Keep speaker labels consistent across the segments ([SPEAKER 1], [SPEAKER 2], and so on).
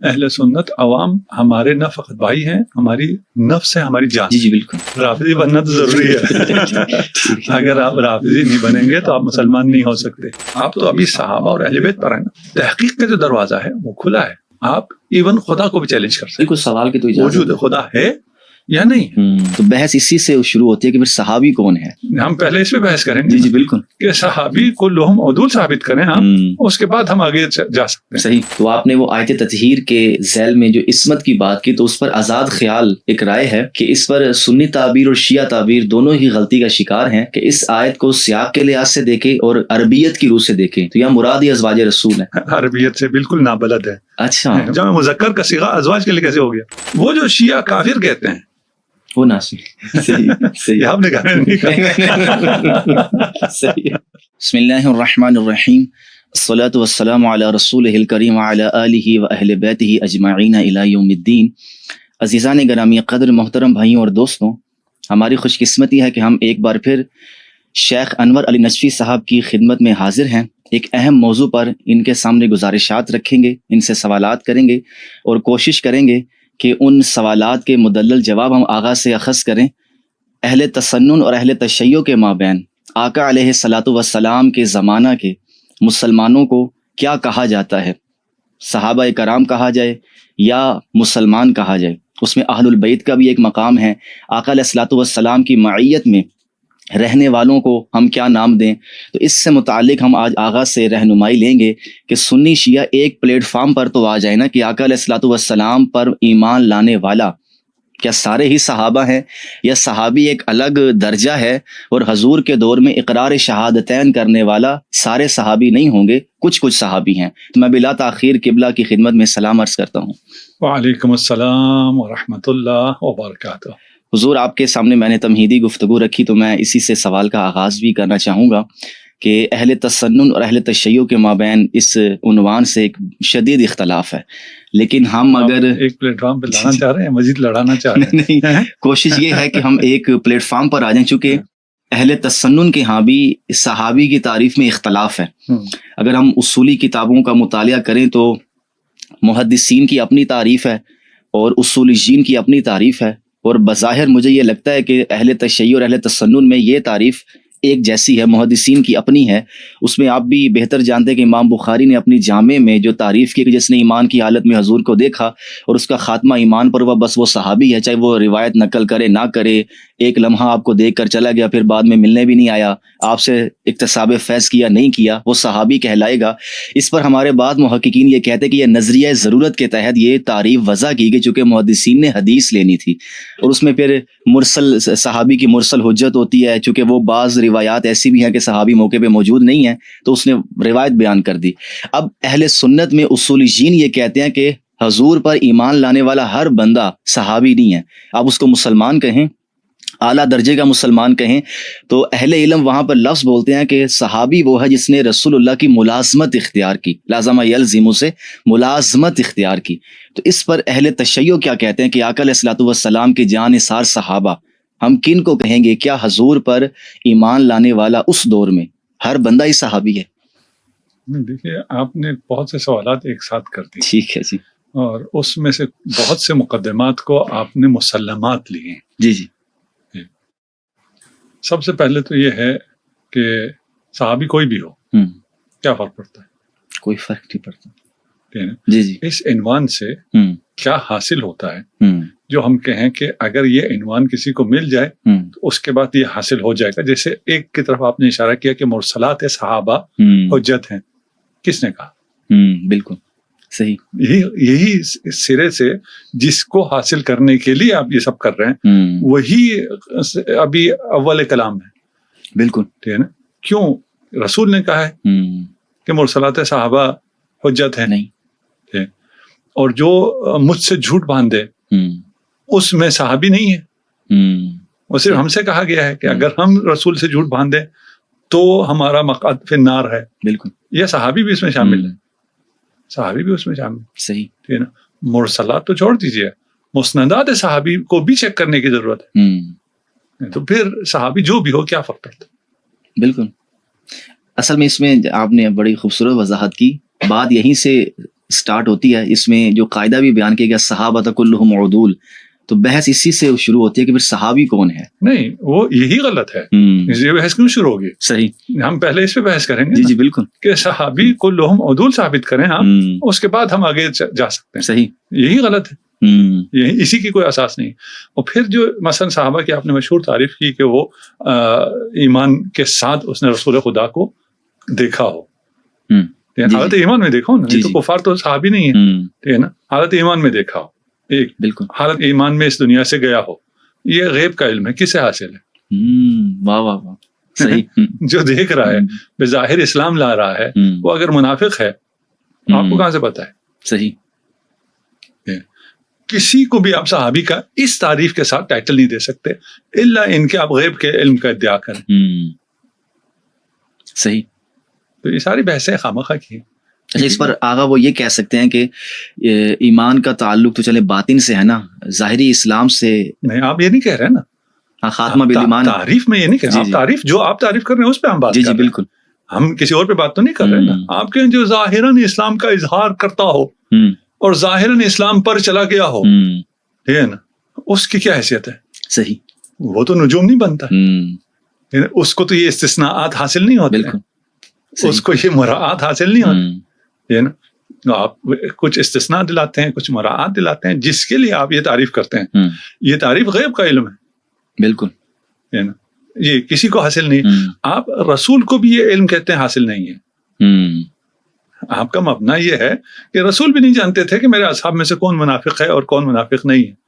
[SPEAKER 1] اہل سنت عوام ہمارے نہ فقط بھائی ہیں، ہماری نفس ہے، ہماری جان۔
[SPEAKER 2] جی جی بالکل،
[SPEAKER 1] رافضی بننا تو ضروری ہے۔ اگر آپ رافضی نہیں بنیں گے تو آپ مسلمان نہیں ہو سکتے۔ آپ تو ابھی صحابہ اور اہل بیت پر ہیں نا، تحقیق کا جو دروازہ ہے وہ کھلا ہے، آپ ایون خدا کو بھی چیلنج کر سکتے
[SPEAKER 2] بالکل، سوال کی تو
[SPEAKER 1] ہیں،
[SPEAKER 2] اجازت
[SPEAKER 1] وجود خدا ہے یا نہیں۔
[SPEAKER 2] تو بحث اسی سے شروع ہوتی ہے کہ پھر صحابی کون ہے۔
[SPEAKER 1] ہم پہلے اس پہ بحث کریں
[SPEAKER 2] جی
[SPEAKER 1] گے
[SPEAKER 2] جی بالکل،
[SPEAKER 1] کہ صحابی کو لوہم عدول ثابت کریں ہم، اس کے بعد ہم آگے جا سکتے ہیں۔
[SPEAKER 2] صحیح۔ تو آپ نے وہ آیت تطہیر کے ذیل میں جو عصمت کی بات کی، تو اس پر آزاد خیال ایک رائے ہے کہ اس پر سنی تعبیر اور شیعہ تعبیر دونوں ہی غلطی کا شکار ہیں کہ اس آیت کو سیاق کے لحاظ سے دیکھیں اور عربیت کی روح سے دیکھیں تو یہاں مراد ہی ازواج رسول ہے۔
[SPEAKER 1] عربیت سے بالکل نابلد ہے۔
[SPEAKER 2] اچھا،
[SPEAKER 1] جمع مذکر کا صیغہ ازواج کے لیے کیسے ہو گیا؟ وہ جو شیعہ کافر کہتے ہیں
[SPEAKER 2] وہ ناصر، صحیح صحیح،
[SPEAKER 1] یہ آپ نے کہا نہیں کہا۔
[SPEAKER 2] صحیح۔ بسم اللہ الرحمن الرحیم، الصلاۃ والسلام علی رسولہ الکریم وعلی آلہ واہل بیتہ اجمعین الی یوم الدین۔ عزیزان گرامی قدر، محترم بھائیوں اور دوستوں، ہماری خوش قسمتی ہے کہ ہم ایک بار پھر شیخ انور علی نجفی صاحب کی خدمت میں حاضر ہیں۔ ایک اہم موضوع پر ان کے سامنے گزارشات رکھیں گے، ان سے سوالات کریں گے اور کوشش کریں گے کہ ان سوالات کے مدلل جواب ہم آغاز سے اخذ کریں۔ اہل تسنن اور اہل تشیع کے مابین آقا علیہ الصلاۃ والسلام کے زمانہ کے مسلمانوں کو کیا کہا جاتا ہے؟ صحابہ کرام کہا جائے یا مسلمان کہا جائے؟ اس میں اہل البیت کا بھی ایک مقام ہے۔ آقا علیہ الصلاۃ والسلام کی معیت میں رہنے والوں کو ہم کیا نام دیں؟ تو اس سے متعلق ہم آج آغاز سے رہنمائی لیں گے کہ سنی شیعہ ایک پلیٹ فارم پر تو آ جائے نا کہ آقا علیہ الصلاۃ والسلام پر ایمان لانے والا کیا سارے ہی صحابہ ہیں، یا صحابی ایک الگ درجہ ہے اور حضور کے دور میں اقرار شہادتین کرنے والا سارے صحابی نہیں ہوں گے، کچھ صحابی ہیں؟ تو میں بلا تاخیر قبلہ کی خدمت میں سلام عرض کرتا ہوں۔
[SPEAKER 1] وعلیکم السلام ورحمۃ اللہ وبرکاتہ۔
[SPEAKER 2] حضور، آپ کے سامنے میں نے تمہیدی گفتگو رکھی تو میں اسی سے سوال کا آغاز بھی کرنا چاہوں گا کہ اہل تسنن اور اہل تشیع کے مابین اس عنوان سے ایک شدید اختلاف ہے، لیکن ہم اگر
[SPEAKER 1] ایک پلیٹ فارم پہ لانا چاہ رہے ہیں، مزید لڑانا چاہ رہے ہیں؟
[SPEAKER 2] نہیں، کوشش یہ ہے کہ ہم ایک پلیٹ فارم پر آ جائیں، چونکہ اہل تسنن کے ہاں بھی صحابی کی تعریف میں اختلاف ہے۔ اگر ہم اصولی کتابوں کا مطالعہ کریں تو محدثین کی اپنی تعریف ہے اور اصولیین کی اپنی تعریف ہے، اور بظاہر مجھے یہ لگتا ہے کہ اہل تشیع اور اہل تسنن میں یہ تعریف ایک جیسی ہے، محدثین کی اپنی ہے۔ اس میں آپ بھی بہتر جانتے ہیں کہ امام بخاری نے اپنی جامع میں جو تعریف کی کہ جس نے ایمان کی حالت میں حضور کو دیکھا اور اس کا خاتمہ ایمان پر ہوا، بس وہ صحابی ہے، چاہے وہ روایت نقل کرے نہ کرے، ایک لمحہ آپ کو دیکھ کر چلا گیا، پھر بعد میں ملنے بھی نہیں آیا، آپ سے اکتساب فیض کیا نہیں کیا، وہ صحابی کہلائے گا۔ اس پر ہمارے بعض محققین یہ کہتے کہ یہ نظریہ ضرورت کے تحت یہ تعریف وضع کی گئی، چونکہ محدثین نے حدیث لینی تھی، اور اس میں پھر مرسل صحابی کی مرسل حجت ہوتی ہے، چونکہ وہ بعض روایات ایسی بھی ہیں کہ صحابی موقع پہ موجود نہیں ہیں تو اس نے روایت بیان کر دی۔ اب اہل سنت میں اصولیین یہ کہتے ہیں کہ حضور پر ایمان لانے والا ہر بندہ صحابی نہیں ہے، آپ اس کو مسلمان کہیں، اعلیٰ درجے کا مسلمان کہیں، تو اہل علم وہاں پر لفظ بولتے ہیں کہ صحابی وہ ہے جس نے رسول اللہ کی ملازمت اختیار کی، لازمہ یلزم سے ملازمت اختیار کی۔ تو اس پر اہل تشیع کیا کہتے ہیں کہ آقا علیہ الصلوۃ والسلام کے جان نثار صحابہ ہم کن کو کہیں گے؟ کیا حضور پر ایمان لانے والا اس دور میں ہر بندہ ہی صحابی ہے؟
[SPEAKER 1] دیکھیے، آپ نے بہت سے سوالات ایک ساتھ کر دی،
[SPEAKER 2] ٹھیک ہے جی،
[SPEAKER 1] اور اس میں سے بہت سے مقدمات کو آپ نے مسلمات لیے ہیں۔
[SPEAKER 2] جی جی،
[SPEAKER 1] سب سے پہلے تو یہ ہے کہ صحابی کوئی بھی ہو، کیا فرق پڑتا ہے؟
[SPEAKER 2] کوئی فرق نہیں پڑتا۔
[SPEAKER 1] جی جی، اس عنوان سے کیا حاصل ہوتا ہے جو ہم کہیں کہ اگر یہ عنوان کسی کو مل جائے تو اس کے بعد یہ حاصل ہو جائے گا؟ جیسے ایک کی طرف آپ نے اشارہ کیا کہ مرسلات صحابہ حجت ہیں، کس نے کہا؟
[SPEAKER 2] بالکل صحیح،
[SPEAKER 1] یہی سرے سے جس کو حاصل کرنے کے لیے آپ یہ سب کر رہے ہیں وہی ابھی اول کلام ہے۔
[SPEAKER 2] بالکل
[SPEAKER 1] ٹھیک ہے نا؟ کیوں رسول نے کہا ہے کہ مرسلات صحابہ حجت ہے
[SPEAKER 2] نہیں،
[SPEAKER 1] اور جو مجھ سے جھوٹ باندھے اس میں صحابی نہیں ہے، وہ صرف ہم سے کہا گیا ہے کہ اگر ہم رسول سے جھوٹ باندھے تو ہمارا مقعد فی النار ہے۔ بالکل، یہ صحابی بھی اس میں شامل ہے، صحابی بھی اس میں شامل ہے، صحیح، ٹھیک ہے نا؟ مرسلات تو چھوڑ دیجیے، مسندات صحابی کو بھی چیک کرنے کی ضرورت ہے، تو پھر صحابی جو بھی ہو کیا فرق پڑتا ہے؟
[SPEAKER 2] بالکل، اصل میں اس میں آپ نے بڑی خوبصورت وضاحت کی، بات یہیں سے سٹارٹ ہوتی ہے، اس میں جو قاعدہ بھی بیان کیا گیا صحابہ کلہم عدول، تو بحث اسی سے شروع ہوتی ہے کہ پھر صحابی کون ہے.
[SPEAKER 1] نہیں وہ یہی غلط ہے، یہ بحث کیوں شروع ہوگی؟
[SPEAKER 2] صحیح،
[SPEAKER 1] ہم پہلے اس پہ بحث کریں گے.
[SPEAKER 2] جی جی بالکل،
[SPEAKER 1] کہ صحابی کلہم عدول ثابت کریں آپ، اس کے بعد ہم آگے جا سکتے ہیں.
[SPEAKER 2] صحیح،
[SPEAKER 1] یہی غلط ہے، اسی کی کوئی اساس نہیں. اور پھر جو مثلا صحابہ کی آپ نے مشہور تعریف کی کہ وہ ایمان کے ساتھ اس نے رسول خدا کو دیکھا ہو، حالت ایمان میں دیکھا ہو نا، تو کفار تو صحابی نہیں ہے، ٹھیک ہے نا، حالت ایمان میں دیکھا ہو، ایک
[SPEAKER 2] بالکل
[SPEAKER 1] حالت ایمان میں اس دنیا سے گیا ہو. یہ غیب کا علم ہے، کسے حاصل ہے؟
[SPEAKER 2] واہ واہ واہ، صحیح.
[SPEAKER 1] جو دیکھ رہا ہے، بظاہر اسلام لا رہا ہے، وہ اگر منافق ہے آپ کو کہاں سے پتا ہے؟
[SPEAKER 2] صحیح.
[SPEAKER 1] کسی کو بھی آپ صحابی کا اس تعریف کے ساتھ ٹائٹل نہیں دے سکتے الا ان کے آپ غیب کے علم کا ادعا کریں.
[SPEAKER 2] صحیح.
[SPEAKER 1] تو یہ ساری بحثیں خامخواہ کی ہیں.
[SPEAKER 2] اچھا، اس پر آغا وہ یہ کہہ سکتے ہیں کہ ایمان کا تعلق تو چلے باطن سے ہے نا، ظاہری اسلام سے
[SPEAKER 1] نہیں. آپ یہ نہیں کہہ رہے نا،
[SPEAKER 2] خاتمہ بالایمان
[SPEAKER 1] تعریف میں یہ نہیں کہہ رہے. آپ تعریف جو آپ تعریف کر رہے ہیں اس پہ ہم بات کر رہے ہیں. بالکل، ہم کسی اور پہ بات تو نہیں کر رہے نا. آپ کے جو ظاہراً اسلام کا اظہار کرتا ہو اور ظاہراً اسلام پر چلا گیا ہو، ٹھیک ہے نا، اس کی کیا حیثیت ہے؟ صحیح. وہ تو نجوم نہیں بنتا، اس کو تو یہ استثناءات حاصل نہیں ہوتے، اس کو یہ مراعات حاصل نہیں ہوتے، آپ کچھ استثناء دلاتے ہیں، کچھ مراعات دلاتے ہیں، جس کے لیے آپ یہ تعریف کرتے ہیں. یہ تعریف غیب کا علم ہے. بالکل، ہے نا، یہ کسی کو حاصل نہیں. آپ رسول کو بھی یہ علم کہتے ہیں حاصل نہیں ہے. آپ کا مبنا یہ ہے کہ رسول بھی نہیں جانتے تھے کہ میرے اصحاب میں سے کون منافق ہے اور کون منافق نہیں ہے.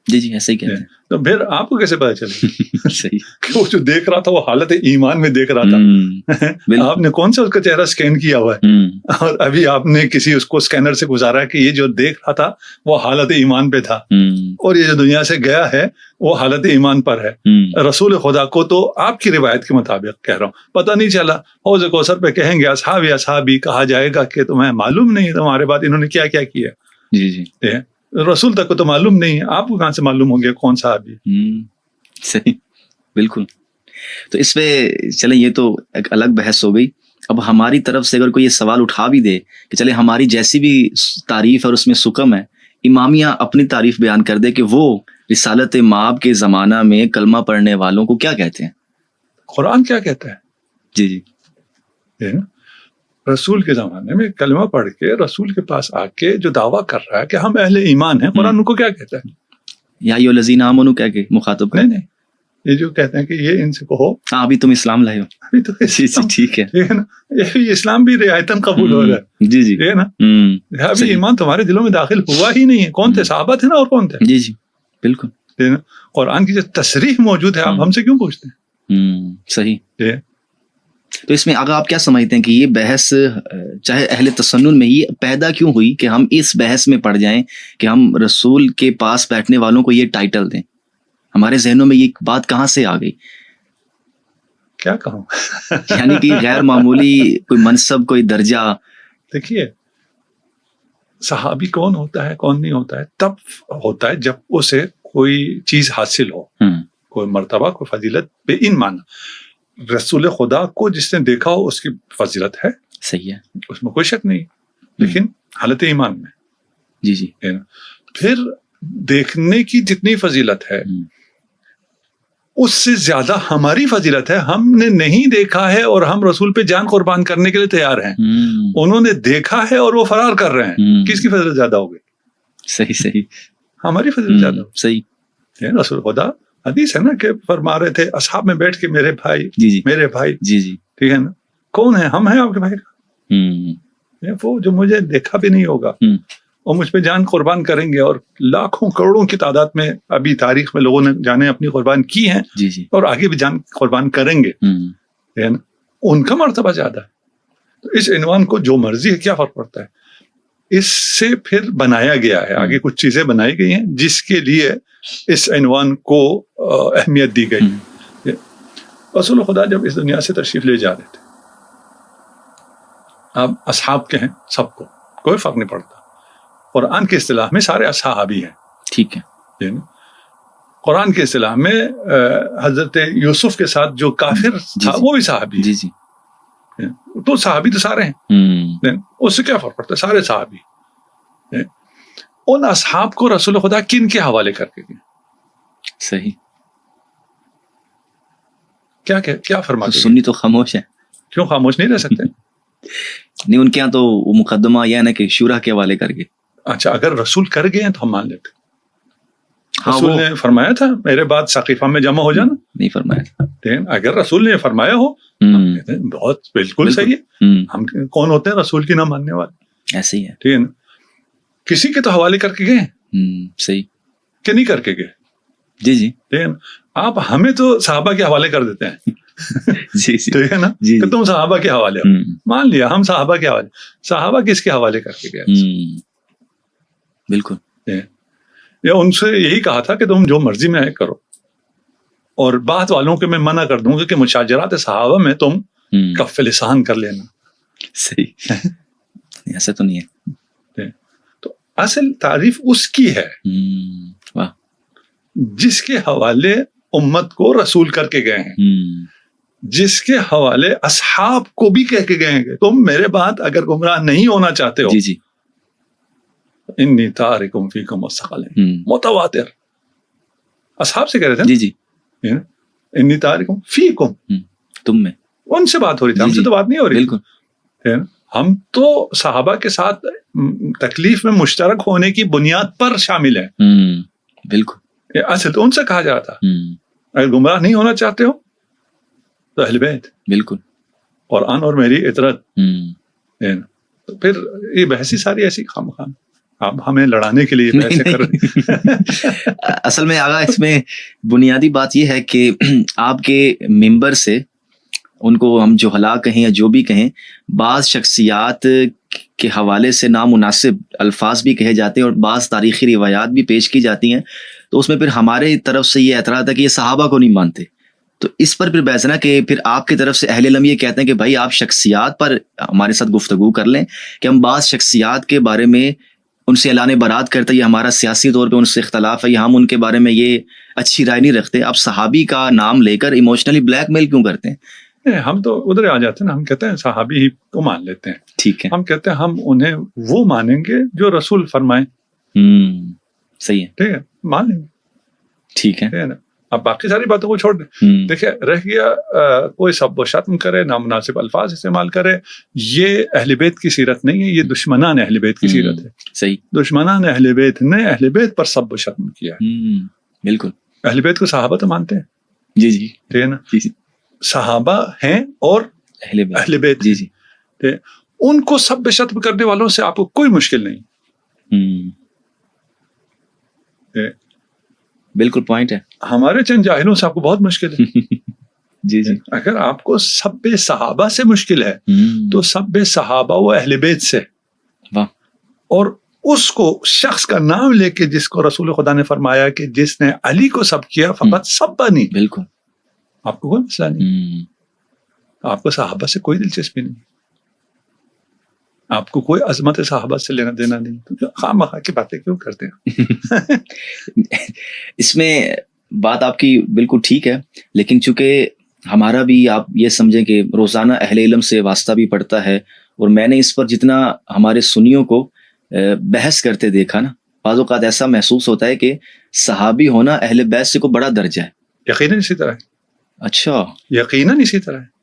[SPEAKER 2] جی جی ایسے ہی کہتے ہیں. تو
[SPEAKER 1] پھر آپ کو کیسے پتا چلے؟ صحیح کہ وہ جو دیکھ رہا تھا وہ حالت ایمان میں دیکھ رہا تھا. آپ نے کون سا اس کا چہرہ سکین کیا ہوا ہے، اور ابھی آپ نے کسی اس کو سکینر سے گزارا کہ یہ جو دیکھ رہا تھا وہ حالت ایمان پہ تھا، اور یہ جو دنیا سے گیا ہے وہ حالت ایمان پر ہے. رسول خدا کو تو آپ کی روایت کے مطابق کہہ رہا ہوں، پتہ نہیں چلا. حوض کوثر پہ کہیں گے اصحابی اصحابی، کہا جائے گا کہ تمہیں معلوم نہیں تمہارے بعد انہوں نے کیا کیا کیا. جی جی، رسول تک کو تو معلوم نہیں ہے، آپ کو کہاں سے معلوم ہو گیا کون سا ابھی.
[SPEAKER 2] صحیح، بالکل. تو اس پہ چلیں، یہ تو ایک الگ بحث ہو گئی. اب ہماری طرف سے اگر کوئی یہ سوال اٹھا بھی دے کہ چلے ہماری جیسی بھی تعریف اور اس میں سکم ہے، امامیہ اپنی تعریف بیان کر دے کہ وہ رسالت مآب کے زمانہ میں کلمہ پڑھنے والوں کو کیا کہتے ہیں.
[SPEAKER 1] قرآن کیا کہتا ہے؟ جی جی، رسول کے زمانے میں کلمہ پڑھ کے رسول کے پاس آ کے جو دعویٰ کر رہا ہے کہ ہم اہل ایمان ہیں، قرآن ان کو کیا کہتا ہے؟
[SPEAKER 2] یا ایھا الذین آمنوا کہہ کے مخاطب کریں.
[SPEAKER 1] نہیں، یہ جو کہتے ہیں کہ یہ ان سے کہو
[SPEAKER 2] ابھی تم اسلام لائے ہو، ابھی تو ٹھیک ہے نا،
[SPEAKER 1] یہ اسلام بھی رعایتاً قبول ہو رہا ہے. جی جی، ہے نا، ابھی ایمان تمہارے دلوں میں داخل ہوا ہی نہیں ہے. کون تھے؟ صحابہ تھے نا، اور کون تھے؟
[SPEAKER 2] جی جی بالکل.
[SPEAKER 1] قرآن کی جو تصریح موجود ہے، آپ ہم سے کیوں پوچھتے ہیں؟
[SPEAKER 2] صحیح. تو اس میں اگر آپ کیا سمجھتے ہیں کہ یہ بحث چاہے اہل تسنن میں یہ پیدا کیوں ہوئی کہ ہم اس بحث میں پڑ جائیں کہ ہم رسول کے پاس بیٹھنے والوں کو یہ ٹائٹل دیں؟ ہمارے ذہنوں میں یہ بات کہاں سے آ گئی؟
[SPEAKER 1] کیا کہوں،
[SPEAKER 2] یعنی کہ غیر معمولی کوئی منصب، کوئی درجہ.
[SPEAKER 1] دیکھیے، صحابی کون ہوتا ہے کون نہیں ہوتا ہے تب ہوتا ہے جب اسے کوئی چیز حاصل ہو، کوئی مرتبہ، کوئی فضیلت. بے ان معنی رسول خدا کو جس نے دیکھا ہو اس کی فضیلت ہے، صحیح ہے، اس میں کوئی شک نہیں، لیکن حالت ایمان میں. جی جی، پھر دیکھنے کی جتنی فضیلت ہے اس سے زیادہ ہماری فضیلت ہے. ہم نے نہیں دیکھا ہے اور ہم رسول پہ جان قربان کرنے کے لیے تیار ہیں. انہوں نے دیکھا ہے اور وہ فرار کر رہے ہیں. کس کی فضیلت زیادہ ہوگی؟ صحیح صحیح، ہماری فضیلت زیادہ ہوگی. صحیح. رسول خدا حدیث ہے نا کہ فرما رہے تھے اصحاب میں بیٹھ کے میرے بھائی، جی جی میرے بھائی، جی جی، ٹھیک ہے نا، کون ہے؟ ہم ہیں آپ کے بھائی کا. وہ جو مجھے دیکھا بھی نہیں ہوگا اور مجھ پہ جان قربان کریں گے، اور لاکھوں کروڑوں کی تعداد میں ابھی تاریخ میں لوگوں نے جانیں اپنی قربان کی ہیں، جی جی، اور آگے بھی جان قربان کریں گے، ہے نا، ان کا مرتبہ زیادہ ہے. تو اس عنوان کو جو مرضی ہے، کیا فرق پڑتا ہے؟ اس سے پھر بنایا گیا ہے، آگے کچھ چیزیں بنائی گئی ہیں جس کے لیے اس عنوان کو اہمیت دی گئی. رسول خدا جب اس دنیا سے تشریف لے جا رہے تھے، اب اصحاب کے ہیں سب کو، کوئی فرق نہیں پڑتا. قرآن کی اصطلاح میں سارے اصحابی ہیں، ٹھیک ہے. قرآن کی اصطلاح میں حضرت یوسف کے ساتھ جو کافر تھا وہ بھی صحابی. جی جی، تو صحابی تو سارے ہیں، اس سے کیا فرق پڑتا ہے؟ سارے صحابی. ان اصحاب کو رسول خدا کن کے حوالے کر کے گئے؟
[SPEAKER 2] صحیح.
[SPEAKER 1] کیا فرماتے؟
[SPEAKER 2] سنی تو خاموش ہے.
[SPEAKER 1] کیوں خاموش نہیں رہ سکتے؟
[SPEAKER 2] نہیں، ان کے یہاں تو وہ مقدمہ یہ ہے نا کہ شورا کے حوالے کر گئے.
[SPEAKER 1] اچھا، اگر رسول کر گئے ہیں تو ہم مان لیتے.
[SPEAKER 2] ہاں،
[SPEAKER 1] رسول نے فرمایا تھا میرے بعد ثقیفہ میں جمع ہو جانا؟
[SPEAKER 2] نہیں فرمایا تھا.
[SPEAKER 1] اگر رسول نے فرمایا ہو بہت بالکل صحیح ہے. ہم کون ہوتے ہیں رسول کی نہ ماننے والے؟
[SPEAKER 2] ایسے ہی ہے.
[SPEAKER 1] ٹھیک ہے نا. کسی کے تو حوالے کر کے گئے
[SPEAKER 2] صحیح
[SPEAKER 1] کہ نہیں کر کے گئے؟
[SPEAKER 2] جی جی.
[SPEAKER 1] ٹھیک ہے نا. آپ ہمیں تو صحابہ کے حوالے کر دیتے ہیں.
[SPEAKER 2] جی جی.
[SPEAKER 1] ٹھیک ہے نا، کہ تم صحابہ کے حوالے ہو. مان لیا ہم صحابہ کے حوالے. صحابہ کس کے حوالے کر کے گئے؟
[SPEAKER 2] بالکل.
[SPEAKER 1] یا ان سے یہی کہا تھا کہ تم جو مرضی میں کرو، اور بعد والوں کے میں منع کر دوں گا کہ مشاجرات صحابہ میں تم کف لسان کر لینا.
[SPEAKER 2] صحیح. ایسا تو نہیں ہے.
[SPEAKER 1] تو اصل تعریف اس کی ہے جس کے حوالے امت کو رسول کر کے گئے ہیں، جس کے حوالے اصحاب کو بھی کہہ کے گئے ہیں کہ تم میرے بعد اگر گمراہ نہیں ہونا چاہتے ہو،
[SPEAKER 2] جی جی،
[SPEAKER 1] انی تارکم فیکم الثقلین، متواتر اصحاب سے کہہ رہے تھے.
[SPEAKER 2] جی جی.
[SPEAKER 1] انی تارکم فیکم،
[SPEAKER 2] تم میں،
[SPEAKER 1] ان سے بات ہو رہی تھی، ہم سے تو بات نہیں ہو رہی.
[SPEAKER 2] بالکل.
[SPEAKER 1] ہم تو صحابہ کے ساتھ تکلیف میں مشترک ہونے کی بنیاد پر شامل ہیں.
[SPEAKER 2] بالکل.
[SPEAKER 1] اصل تو ان سے کہا جا رہا تھا اگر گمراہ نہیں ہونا چاہتے ہو تو اہل بیت،
[SPEAKER 2] بالکل،
[SPEAKER 1] قرآن اور میری اطرت. تو پھر یہ بحثی ساری ایسی خام خام آپ ہمیں لڑانے کے لیے بحثیں کر رہے.
[SPEAKER 2] اصل میں آگا اس میں بنیادی بات یہ ہے کہ آپ کے ممبر سے ان کو ہم جہلا کہیں یا جو بھی کہیں، بعض شخصیات کے حوالے سے نامناسب الفاظ بھی کہے جاتے ہیں اور بعض تاریخی روایات بھی پیش کی جاتی ہیں. تو اس میں پھر ہمارے طرف سے یہ اعتراض ہے کہ یہ صحابہ کو نہیں مانتے. تو اس پر پھر بحث نا کہ پھر آپ کی طرف سے اہل علم یہ کہتے ہیں کہ بھائی آپ شخصیات پر ہمارے ساتھ گفتگو کر لیں کہ ہم بعض شخصیات کے بارے میں ان سے اعلان برات کرتے ہیں، یہ ہمارا سیاسی طور پہ ان سے اختلاف ہے، یا ہم ان کے بارے میں یہ اچھی رائے نہیں رکھتے. آپ صحابی کا نام لے کر ایموشنلی بلیک میل کیوں کرتے ہیں؟
[SPEAKER 1] ہم تو ادھر آ جاتے ہیں نا، ہم کہتے ہیں صحابی ہی کو مان لیتے ہیں.
[SPEAKER 2] ٹھیک ہے.
[SPEAKER 1] ہم کہتے ہیں ہم انہیں وہ مانیں گے جو رسول فرمائیں.
[SPEAKER 2] صحیح ہے.
[SPEAKER 1] ٹھیک ہے، مان لیں گے.
[SPEAKER 2] ٹھیک ہے
[SPEAKER 1] نا. اب باقی ساری باتوں کو چھوڑ دیں. دیکھیں رہ گیا کوئی سب و شتم کرے، نامناسب الفاظ استعمال کرے، یہ اہل بیت کی سیرت نہیں ہے، یہ دشمنان اہل بیت کی سیرت ہے.
[SPEAKER 2] صحیح.
[SPEAKER 1] دشمنان اہل بیت نے اہل بیت پر سب و شتم کیا.
[SPEAKER 2] بالکل.
[SPEAKER 1] اہل بیت کو صحابہ تو مانتے ہیں.
[SPEAKER 2] جی جی.
[SPEAKER 1] ٹھیک ہے نا.
[SPEAKER 2] جی.
[SPEAKER 1] صحابہ ہیں اور اہل بیت.
[SPEAKER 2] جی جی.
[SPEAKER 1] ان کو سب و شتم کرنے والوں سے آپ کو کوئی مشکل نہیں.
[SPEAKER 2] بالکل پوائنٹ ہے.
[SPEAKER 1] ہمارے چند جاہلوں سے آپ کو بہت مشکل ہے.
[SPEAKER 2] جی جی.
[SPEAKER 1] اگر آپ کو سب صحابہ سے مشکل ہے تو سب صحابہ و اہل بیت سے.
[SPEAKER 2] واہ.
[SPEAKER 1] اور اس کو شخص کا نام لے کے جس کو رسول خدا نے فرمایا کہ جس نے علی کو سب کیا فقط سبانی.
[SPEAKER 2] بالکل.
[SPEAKER 1] آپ کو کوئی مسئلہ نہیں. آپ کو صحابہ سے کوئی دلچسپی نہیں، آپ کو کوئی عظمت صحابہ سے لینا دینا نہیں. خواہ مخواہ کی باتیں کیوں کرتے ہیں؟
[SPEAKER 2] اس میں بات آپ کی بالکل ٹھیک ہے، لیکن چونکہ ہمارا بھی آپ یہ سمجھیں کہ روزانہ اہل علم سے واسطہ بھی پڑتا ہے، اور میں نے اس پر جتنا ہمارے سنیوں کو بحث کرتے دیکھا نا، بعض اوقات ایسا محسوس ہوتا ہے کہ صحابی ہونا اہل بیت سے کو بڑا درجہ ہے.
[SPEAKER 1] یقیناً اسی طرح ہے.
[SPEAKER 2] اچھا. یقیناً
[SPEAKER 1] اسی طرح ہے.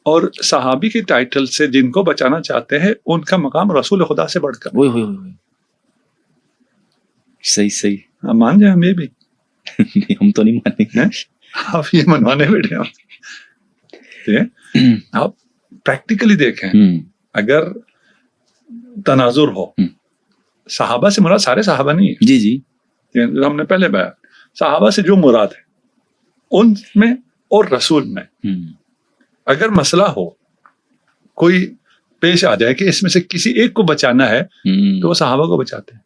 [SPEAKER 1] اور صحابی کے ٹائٹل سے جن کو بچانا چاہتے ہیں ان کا مقام رسول خدا سے بڑھ کر.
[SPEAKER 2] صحیح صحیح.
[SPEAKER 1] آپ مان جائیں. ہم یہ بھی
[SPEAKER 2] ہم تو نہیں مانیں گے.
[SPEAKER 1] آپ یہ منوانے بیٹھے آپ پریکٹیکلی دیکھیں. اگر تناظر ہو، صحابہ سے مراد سارے صحابہ نہیں ہے.
[SPEAKER 2] جی جی.
[SPEAKER 1] ہم نے پہلے بیان، صحابہ سے جو مراد ہے ان میں اور رسول میں اگر مسئلہ ہو، کوئی پیش آ جائے کہ اس میں سے کسی ایک کو بچانا ہے تو وہ صحابہ کو بچاتے ہیں.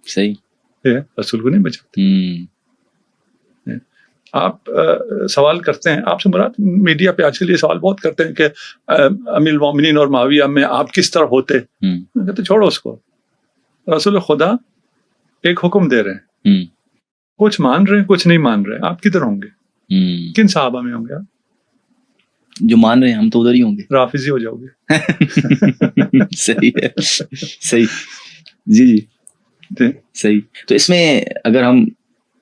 [SPEAKER 2] صحیح.
[SPEAKER 1] رسول کو نہیں بچاتے. آپ سوال کرتے ہیں، آپ سے مراد میڈیا پہ آج کل یہ سوال بہت کرتے ہیں کہ امیر المومنین اور معاویہ میں آپ کس طرح ہوتے. کہتے چھوڑو اس کو. رسول خدا ایک حکم دے رہے ہیں، کچھ مان رہے ہیں کچھ نہیں مان رہے ہیں. آپ کدھر ہوں گے؟ کن صحابہ میں ہوں گے آپ؟
[SPEAKER 2] جو مان رہے ہیں ہم تو ادھر ہی ہوں گے,
[SPEAKER 1] رافضی ہو جاؤ گے.
[SPEAKER 2] صحیح ہے, صحیح, جی جی صحیح. تو اس میں اگر ہم,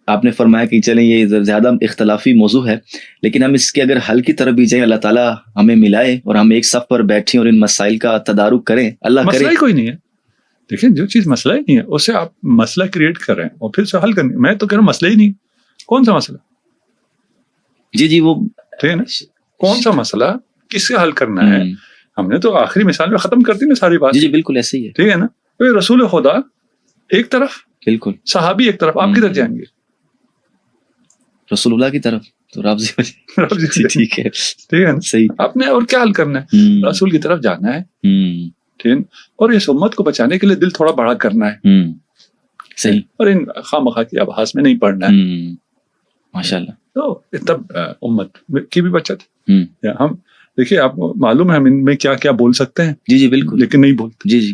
[SPEAKER 2] آپ نے فرمایا کہ چلیں یہ زیادہ اختلافی موضوع ہے, لیکن ہم اس کے اگر حل کی طرف بھی جائیں, اللہ تعالیٰ ہمیں ملائے اور ہم ایک صف پر بیٹھیں اور ان مسائل کا تدارک کریں. اللہ کرے.
[SPEAKER 1] مسئلہ ہی کوئی نہیں ہے, دیکھیں جو چیز مسئلہ ہی نہیں ہے اسے آپ مسئلہ کریٹ کریں اور پھر سے حل کریں. میں تو کہہ رہا ہوں مسئلہ ہی نہیں, کون سا مسئلہ؟
[SPEAKER 2] جی جی, وہ
[SPEAKER 1] ٹھیک ہے نا, کون سا مسئلہ کس سے حل کرنا ہے؟ ہم نے تو آخری مثال میں ختم کر دی نا ساری بات.
[SPEAKER 2] جی جی بالکل ایسے ہی ہے,
[SPEAKER 1] ٹھیک ہے نا. رسول خدا ایک طرف,
[SPEAKER 2] بالکل
[SPEAKER 1] صحابی ایک طرف, آپ کدھر جائیں گے؟
[SPEAKER 2] رسول اللہ کی طرف, تو رابطی ٹھیک ہے,
[SPEAKER 1] ٹھیک ہے نا,
[SPEAKER 2] صحیح.
[SPEAKER 1] آپ نے اور کیا حل کرنا ہے؟ رسول کی طرف جانا ہے, ٹھیک ہے, اور اس امت کو بچانے کے لیے دل تھوڑا بڑا کرنا ہے,
[SPEAKER 2] صحیح,
[SPEAKER 1] اور ان خواہ کی ابحاث میں نہیں پڑھنا ہے.
[SPEAKER 2] ماشاء اللہ.
[SPEAKER 1] تو تب امت کی بھی بچت. ہم دیکھیے, آپ کو معلوم ہے ہم ان میں کیا کیا بول سکتے ہیں.
[SPEAKER 2] جی جی بالکل,
[SPEAKER 1] لیکن نہیں بولتے.
[SPEAKER 2] جی جی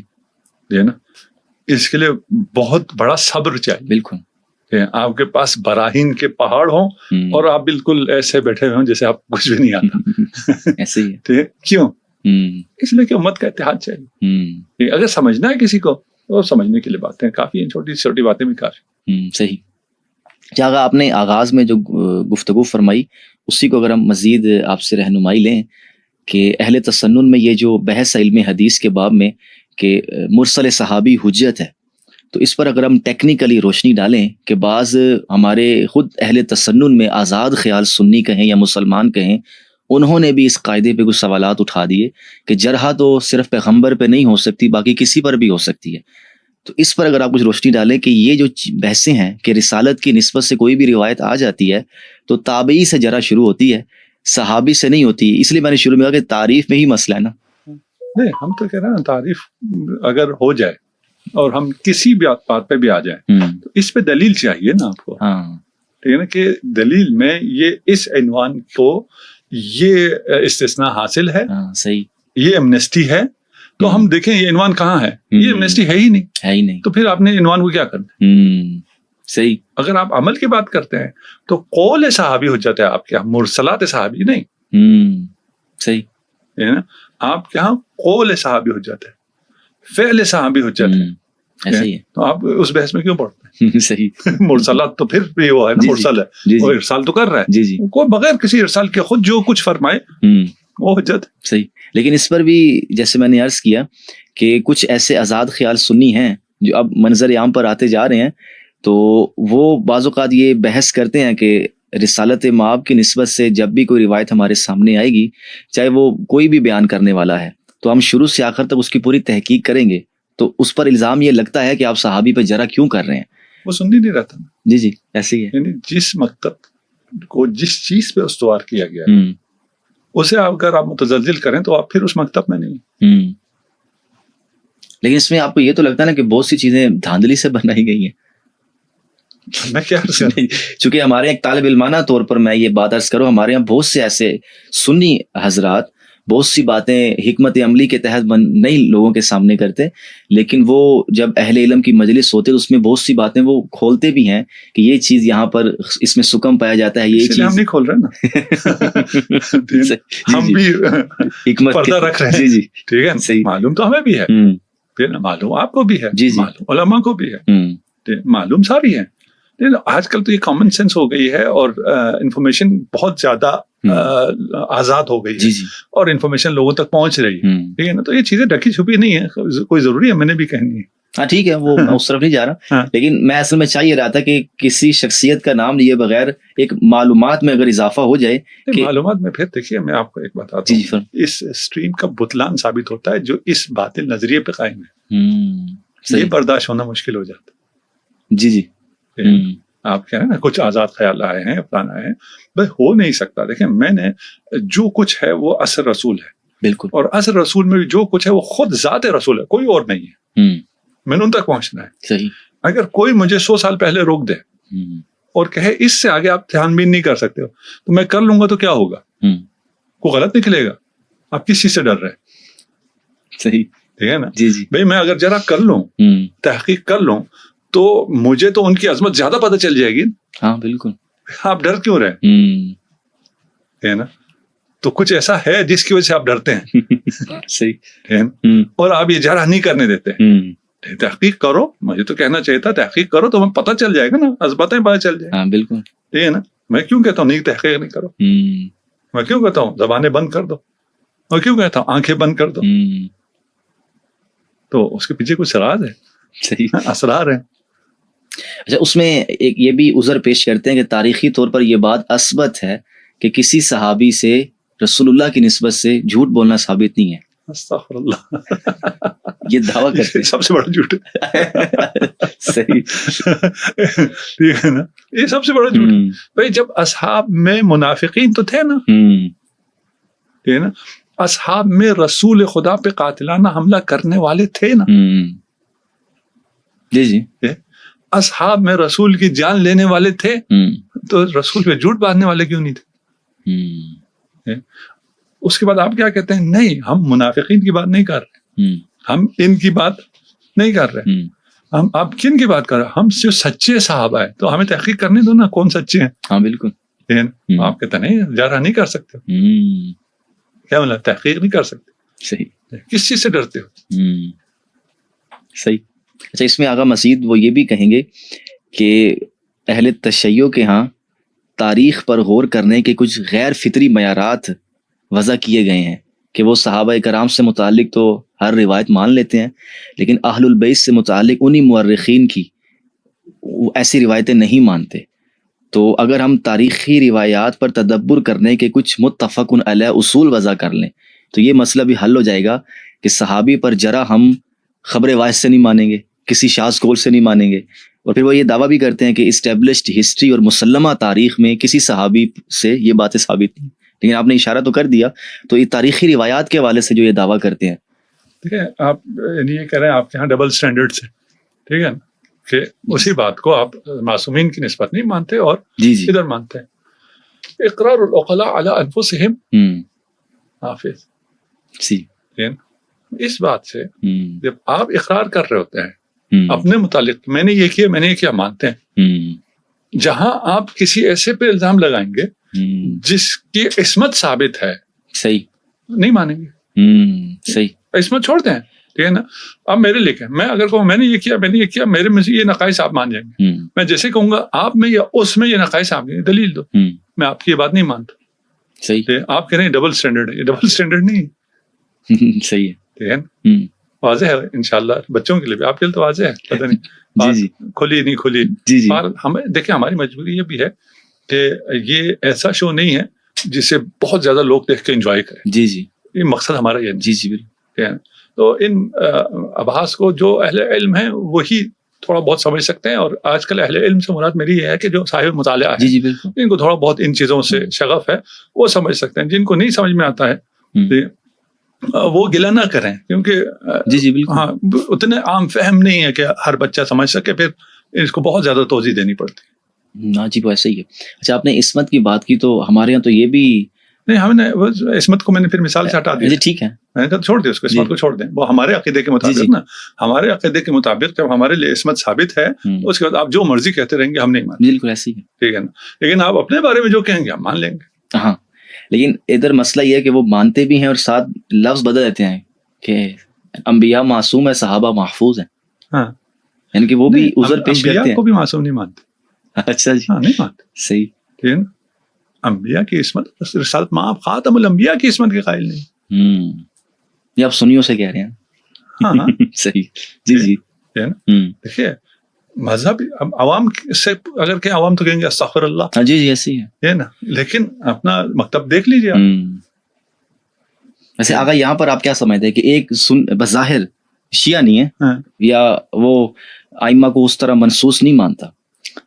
[SPEAKER 1] ہے نا, اس کے لیے بہت بڑا صبر چاہیے.
[SPEAKER 2] بالکل,
[SPEAKER 1] آپ کے پاس براہین کے پہاڑ ہوں اور آپ بالکل ایسے بیٹھے ہوئے ہوں جیسے آپ کچھ بھی نہیں آتا.
[SPEAKER 2] ایسے ہی
[SPEAKER 1] ہے. کیوں؟ اس لیے کہ امت کا اتحاد چاہیے. اگر سمجھنا ہے کسی کو تو سمجھنے کے لیے باتیں کافی ہیں, چھوٹی چھوٹی باتیں بھی کافی.
[SPEAKER 2] صحیح. جہاں آپ نے آغاز میں جو گفتگو فرمائی اسی کو اگر ہم مزید آپ سے رہنمائی لیں کہ اہل تسنن میں یہ جو بحث علم حدیث کے باب میں کہ مرسل صحابی حجت ہے, تو اس پر اگر ہم ٹیکنیکلی روشنی ڈالیں کہ بعض ہمارے خود اہل تسنن میں آزاد خیال سنی کہیں یا مسلمان کہیں, انہوں نے بھی اس قاعدے پہ کچھ سوالات اٹھا دیے کہ جرح تو صرف پیغمبر پہ نہیں ہو سکتی, باقی کسی پر بھی ہو سکتی ہے. تو اس پر اگر آپ کچھ روشنی ڈالیں کہ یہ جو بحثیں ہیں کہ رسالت کی نسبت سے کوئی بھی روایت آ جاتی ہے تو تابعی سے جرح شروع ہوتی ہے, صحابی سے نہیں ہوتی. اس لیے میں نے شروع میں کہا کہ تعریف میں ہی مسئلہ ہے نا.
[SPEAKER 1] نہیں, ہم تو کہہ رہے ہیں تعریف اگر ہو جائے اور ہم کسی بھی بات پہ بھی آ جائیں تو اس پہ دلیل چاہیے نا آپ کو. ٹھیک ہے نا, کہ دلیل میں یہ اس عنوان کو یہ استثناء حاصل ہے,
[SPEAKER 2] صحیح,
[SPEAKER 1] یہ ایمنسٹی ہے, تو ہم دیکھیں یہ عنوان کہاں ہے. یہ ایمنسٹی ہے ہی نہیں, تو پھر آپ نے عنوان کو کیا کرنا ہے؟
[SPEAKER 2] صحیح.
[SPEAKER 1] اگر آپ عمل کی بات کرتے ہیں تو قول صحابی ہو جاتا ہے آپ کے یہاں, مرسلات صحابی نہیں.
[SPEAKER 2] صحیح
[SPEAKER 1] ہے نا, آپ کے یہاں قول صحابی ہو جاتا ہے, فعل صحابی ہو جاتا ہے.
[SPEAKER 2] ایسا ہی ہے,
[SPEAKER 1] تو آپ اس بحث میں کیوں پڑھتے ہیں؟
[SPEAKER 2] صحیح.
[SPEAKER 1] مرسلات تو پھر بھی وہ ہے نا, مرسل ہے, وہ ارسال تو کر رہا ہے.
[SPEAKER 2] جی جی,
[SPEAKER 1] کوئی بغیر کسی ارسال کے خود جو کچھ فرمائے وہ حجت.
[SPEAKER 2] صحیح. لیکن اس پر بھی جیسے میں نے عرض کیا کہ کچھ ایسے آزاد خیال سنی ہیں جو اب منظر عام پر آتے جا رہے ہیں, تو وہ بعض اوقات یہ بحث کرتے ہیں کہ رسالت مآب کی نسبت سے جب بھی کوئی روایت ہمارے سامنے آئے گی, چاہے وہ کوئی بھی بیان کرنے والا ہے, تو ہم شروع سے آخر تک اس کی پوری تحقیق کریں گے. تو اس پر الزام یہ لگتا ہے کہ آپ صحابی پہ جرح کیوں کر رہے ہیں.
[SPEAKER 1] وہ سنی نہیں رہتا.
[SPEAKER 2] جی جی ایسے ہی ہے,
[SPEAKER 1] یعنی جس مکتب کو جس چیز پہ استوار کیا گیا اسے اگر آپ متزلزل کریں تو آپ پھر اس مکتب میں نہیں.
[SPEAKER 2] لیکن اس میں آپ کو یہ تو لگتا ہے نا کہ بہت سی چیزیں دھاندلی سے بنائی گئی ہیں.
[SPEAKER 1] میں کیا
[SPEAKER 2] چونکہ ہمارے ایک طالب علمانہ طور پر میں یہ بات عرض کروں, ہمارے یہاں بہت سے ایسے سنی حضرات بہت سی باتیں حکمت عملی کے تحت نئی لوگوں کے سامنے کرتے, لیکن وہ جب اہل علم کی مجلس ہوتے تو اس میں بہت سی باتیں وہ کھولتے بھی ہیں کہ یہ چیز یہاں پر اس میں سکم پایا جاتا ہے, یہ چیز
[SPEAKER 1] ہم نہیں کھول رہے نا, ہم بھی
[SPEAKER 2] حکمت
[SPEAKER 1] پردہ رکھ رہے ہیں.
[SPEAKER 2] جی جی
[SPEAKER 1] ٹھیک ہے, صحیح. معلوم تو ہمیں بھی ہے, پھر معلوم آپ کو بھی ہے, معلوم علماء کو بھی ہے, معلوم ساری ہے. آج کل تو یہ کامن سینس ہو گئی ہے اور انفارمیشن بہت زیادہ آزاد ہو گئی ہے, اور انفارمیشن لوگوں تک پہنچ رہی ہے. ٹھیک ہے نا, تو یہ چیزیں ڈھکی چھپی نہیں ہے, کوئی ضروری ہے میں نے بھی کہنی ہے.
[SPEAKER 2] ہاں ٹھیک ہے, وہ میں اس طرف نہیں جا رہا, لیکن میں اصل میں چاہ یہ رہا تھا کہ کسی شخصیت کا نام لیے بغیر ایک معلومات میں اگر اضافہ ہو جائے.
[SPEAKER 1] معلومات میں پھر دیکھیے میں آپ کو ایک بتاتا ہوں, اس اسٹریم کا بطلان ثابت ہوتا ہے جو اس باطل نظریے پہ قائم ہے. یہ برداشت ہونا مشکل ہو جاتا ہے.
[SPEAKER 2] جی جی,
[SPEAKER 1] آپ کہہ رہے ہیں نا کچھ آزاد خیال آئے ہیں, پرانا ہے, بھائی ہو نہیں سکتا. دیکھیں میں نے جو کچھ ہے وہ اثر رسول ہے,
[SPEAKER 2] بالکل, اور
[SPEAKER 1] اثر رسول میں بھی جو کچھ ہے وہ خود ذات رسول ہے, کوئی اور نہیں ہے. میں نے ان تک پہنچنا ہے.
[SPEAKER 2] صحیح.
[SPEAKER 1] اگر کوئی مجھے 100 سال پہلے روک دے اور کہے اس سے آگے آپ دھیان بین نہیں کر سکتے ہو, تو میں کر لوں گا تو کیا ہوگا؟ کوئی غلط نکلے گا. آپ کس چیز سے ڈر رہے؟
[SPEAKER 2] صحیح,
[SPEAKER 1] ٹھیک ہے نا.
[SPEAKER 2] جی جی,
[SPEAKER 1] بھائی میں اگر ذرا کر لوں, تحقیق کر لوں, تو مجھے تو ان کی عظمت زیادہ پتہ چل جائے گی.
[SPEAKER 2] ہاں بالکل.
[SPEAKER 1] آپ ڈر کیوں رہے؟ ہے نا. تو کچھ ایسا ہے جس کی وجہ سے آپ ڈرتے ہیں.
[SPEAKER 2] صحیح.
[SPEAKER 1] اور آپ یہ اجارہ نہیں کرنے دیتے. تحقیق کرو, مجھے تو کہنا چاہیے تھا تحقیق کرو تو ہمیں پتہ چل جائے گا نا, ازباتیں پتہ چل جائے.
[SPEAKER 2] ہاں بالکل.
[SPEAKER 1] ٹھیک ہے نا. میں کیوں کہتا ہوں نہیں تحقیق نہیں کرو, میں کیوں کہتا ہوں زبانیں بند کر دو, میں کیوں کہتا ہوں آنکھیں بند کر دو. تو اس کے پیچھے کچھ راز ہے,
[SPEAKER 2] صحیح
[SPEAKER 1] اسرار ہیں.
[SPEAKER 2] اچھا, اس میں ایک یہ بھی عذر پیش کرتے ہیں کہ تاریخی طور پر یہ بات اثبت ہے کہ کسی صحابی سے رسول اللہ کی نسبت سے جھوٹ بولنا ثابت نہیں ہے.
[SPEAKER 1] استغفر اللہ,
[SPEAKER 2] یہ دعویٰ کرتے ہیں.
[SPEAKER 1] سب سے بڑا جھوٹ ہے.
[SPEAKER 2] صحیح.
[SPEAKER 1] ٹھیک ہے نا, یہ سب سے بڑا جھوٹ ہے. بھائی جب اصحاب میں منافقین تو تھے نا, ٹھیک ہے نا, اصحاب میں رسول خدا پہ قاتلانہ حملہ کرنے والے تھے نا.
[SPEAKER 2] جی جی.
[SPEAKER 1] اصحاب میں رسول کی جان لینے والے تھے, تو رسول پہ جھوٹ باندھنے والے کیوں نہیں تھے؟ اس کے بعد آپ کیا کہتے ہیں, نہیں ہم منافقین کی بات نہیں کر رہے, ہم ان کی بات نہیں کر رہے, ہم آپ کن کی بات کر رہے ہیں, ہم صرف سچے صحابہ ہیں, تو ہمیں تحقیق کرنے دو نا کون سچے ہیں.
[SPEAKER 2] ہاں بالکل.
[SPEAKER 1] آپ کہتے ہیں نہیں جارہ نہیں کر سکتے. کیا مطلب تحقیق نہیں کر سکتے؟
[SPEAKER 2] صحیح.
[SPEAKER 1] کس چیز سے ڈرتے ہو؟
[SPEAKER 2] صحیح. اچھا, اس میں آگا مزید وہ یہ بھی کہیں گے کہ اہل تشیع کے ہاں تاریخ پر غور کرنے کے کچھ غیر فطری معیارات وضع کیے گئے ہیں کہ وہ صحابہ کرام سے متعلق تو ہر روایت مان لیتے ہیں, لیکن اہل البیت سے متعلق انہی مورخین کی ایسی روایتیں نہیں مانتے. تو اگر ہم تاریخی روایات پر تدبر کرنے کے کچھ متفق علیہ اصول وضع کر لیں تو یہ مسئلہ بھی حل ہو جائے گا کہ صحابی پر جرح ہم خبر واحد سے نہیں مانیں گے, کسی شاذ قول سے نہیں مانیں گے. اور پھر وہ یہ دعویٰ بھی کرتے ہیں کہ اسٹیبلشڈ ہسٹری اور مسلمہ تاریخ میں کسی صحابی سے یہ باتیں ثابت نہیں. لیکن آپ نے اشارہ تو کر دیا, تو یہ تاریخی روایات کے حوالے سے جو یہ دعویٰ کرتے ہیں.
[SPEAKER 1] ٹھیک ہے, آپ یہ کہہ رہے ہیں آپ کے یہاں ڈبل سٹینڈرڈ سے, ٹھیک ہے نا, کہ اسی بات کو آپ معصومین کی نسبت نہیں مانتے اور ادھر مانتے ہیں. اقرار العقلاء علی انفسہم حافظ. اس بات سے جب آپ اقرار کر رہے ہوتے ہیں اپنے متعلق, میں نے یہ کیا میں نے یہ کیا, مانتے ہیں, جہاں آپ کسی ایسے پہ الزام لگائیں گے جس کی عصمت ثابت ہے,
[SPEAKER 2] صحیح
[SPEAKER 1] نہیں مانیں گے.
[SPEAKER 2] صحیح.
[SPEAKER 1] عصمت چھوڑ دیں, ٹھیک ہے نا. اب میرے لے کے میں اگر کہوں میں نے یہ کیا میں نے یہ کیا, میرے میں سے یہ نقائص آپ مان جائیں گے. میں جیسے کہوں گا آپ میں یا اس میں یہ نقائص آپ کے دلیل دو, میں آپ کی یہ بات نہیں مانتا.
[SPEAKER 2] صحیح.
[SPEAKER 1] آپ کہہ رہے ہیں ڈبل سٹینڈرڈ ہے, یہ ڈبل سٹینڈرڈ نہیں ہے.
[SPEAKER 2] صحیح ہے.
[SPEAKER 1] ٹھیک ہے نا, واضح ہے انشاءاللہ بچوں کے لیے بھی, آپ کے لیے تو واضح ہے, پتہ نہیں
[SPEAKER 2] جی
[SPEAKER 1] کھلی نہیں کھلی. ہمیں دیکھیں ہماری مجبوری یہ بھی ہے کہ یہ ایسا شو نہیں ہے جسے بہت زیادہ لوگ دیکھ کے انجوائے کریں.
[SPEAKER 2] جی جی,
[SPEAKER 1] یہ مقصد ہمارا یہ.
[SPEAKER 2] جی جی بالکل.
[SPEAKER 1] تو ان ابحاث کو جو اہل علم ہیں وہی تھوڑا بہت سمجھ سکتے ہیں, اور آج کل اہل علم سے مراد میری یہ ہے کہ جو صاحب مطالعہ ہے, ان کو تھوڑا بہت ان چیزوں سے شغف ہے, وہ سمجھ سکتے ہیں. جن کو نہیں سمجھ میں آتا ہے وہ گلہ نہ کریں, کیونکہ ہاں اتنے عام فہم نہیں ہے کہ ہر بچہ سمجھ سکے, پھر اس کو بہت زیادہ توضیح دینی پڑتی ہے.
[SPEAKER 2] ہاں جی, وہ ایسا ہی ہے. اچھا, آپ نے عصمت کی بات کی, تو ہمارے یہاں تو یہ بھی
[SPEAKER 1] نہیں, ہم نے عصمت کو میں نے پھر مثال سے ہٹا دیا.
[SPEAKER 2] جی ٹھیک ہے,
[SPEAKER 1] میں نے کہا چھوڑ دیا اس کو, عصمت کو چھوڑ دیں. وہ ہمارے عقیدے کے مطابق نا, ہمارے عقیدے کے مطابق جب ہمارے لیے عصمت ثابت ہے اس کے بعد آپ جو مرضی کہتے رہیں گے ہم نہیں مانیں.
[SPEAKER 2] بالکل ایسے ہی ہے,
[SPEAKER 1] ٹھیک ہے نا. لیکن آپ اپنے بارے میں جو کہیں گے ہم مان لیں گے.
[SPEAKER 2] ہاں, لیکن ادھر مسئلہ یہ ہے کہ وہ مانتے بھی ہیں اور ساتھ لفظ بدل دیتے ہیں کہ انبیاء معصوم ہے, صحابہ محفوظ ہیں.
[SPEAKER 1] ہاں,
[SPEAKER 2] یعنی کہ وہ بھی عذر پیش کرتے ہیں.
[SPEAKER 1] انبیاء کو بھی معصوم نہیں مانتے.
[SPEAKER 2] اچھا جی,
[SPEAKER 1] نہیں مانتے.
[SPEAKER 2] صحیح.
[SPEAKER 1] ٹھیک ہے نا, انبیاء کی عصمت, رسالت میں آپ خاتم الانبیاء کی عصمت کے قائل نہیں.
[SPEAKER 2] یہ آپ سنیوں سے کہہ رہے ہیں.
[SPEAKER 1] ہاں
[SPEAKER 2] صحیح. جی جی.
[SPEAKER 1] دیکھیے مذہب عوام سے اگر کہ عوام تو کہیں گے استغفر اللہ.
[SPEAKER 2] جی جی ایسے ہی ہے
[SPEAKER 1] نا, لیکن اپنا مکتب دیکھ لیجیے آپ.
[SPEAKER 2] ویسے آگا یہاں پر آپ کیا سمجھتے ہیں کہ ایک بظاہر شیعہ نہیں ہے یا وہ آئمہ کو اس طرح منصوص نہیں مانتا,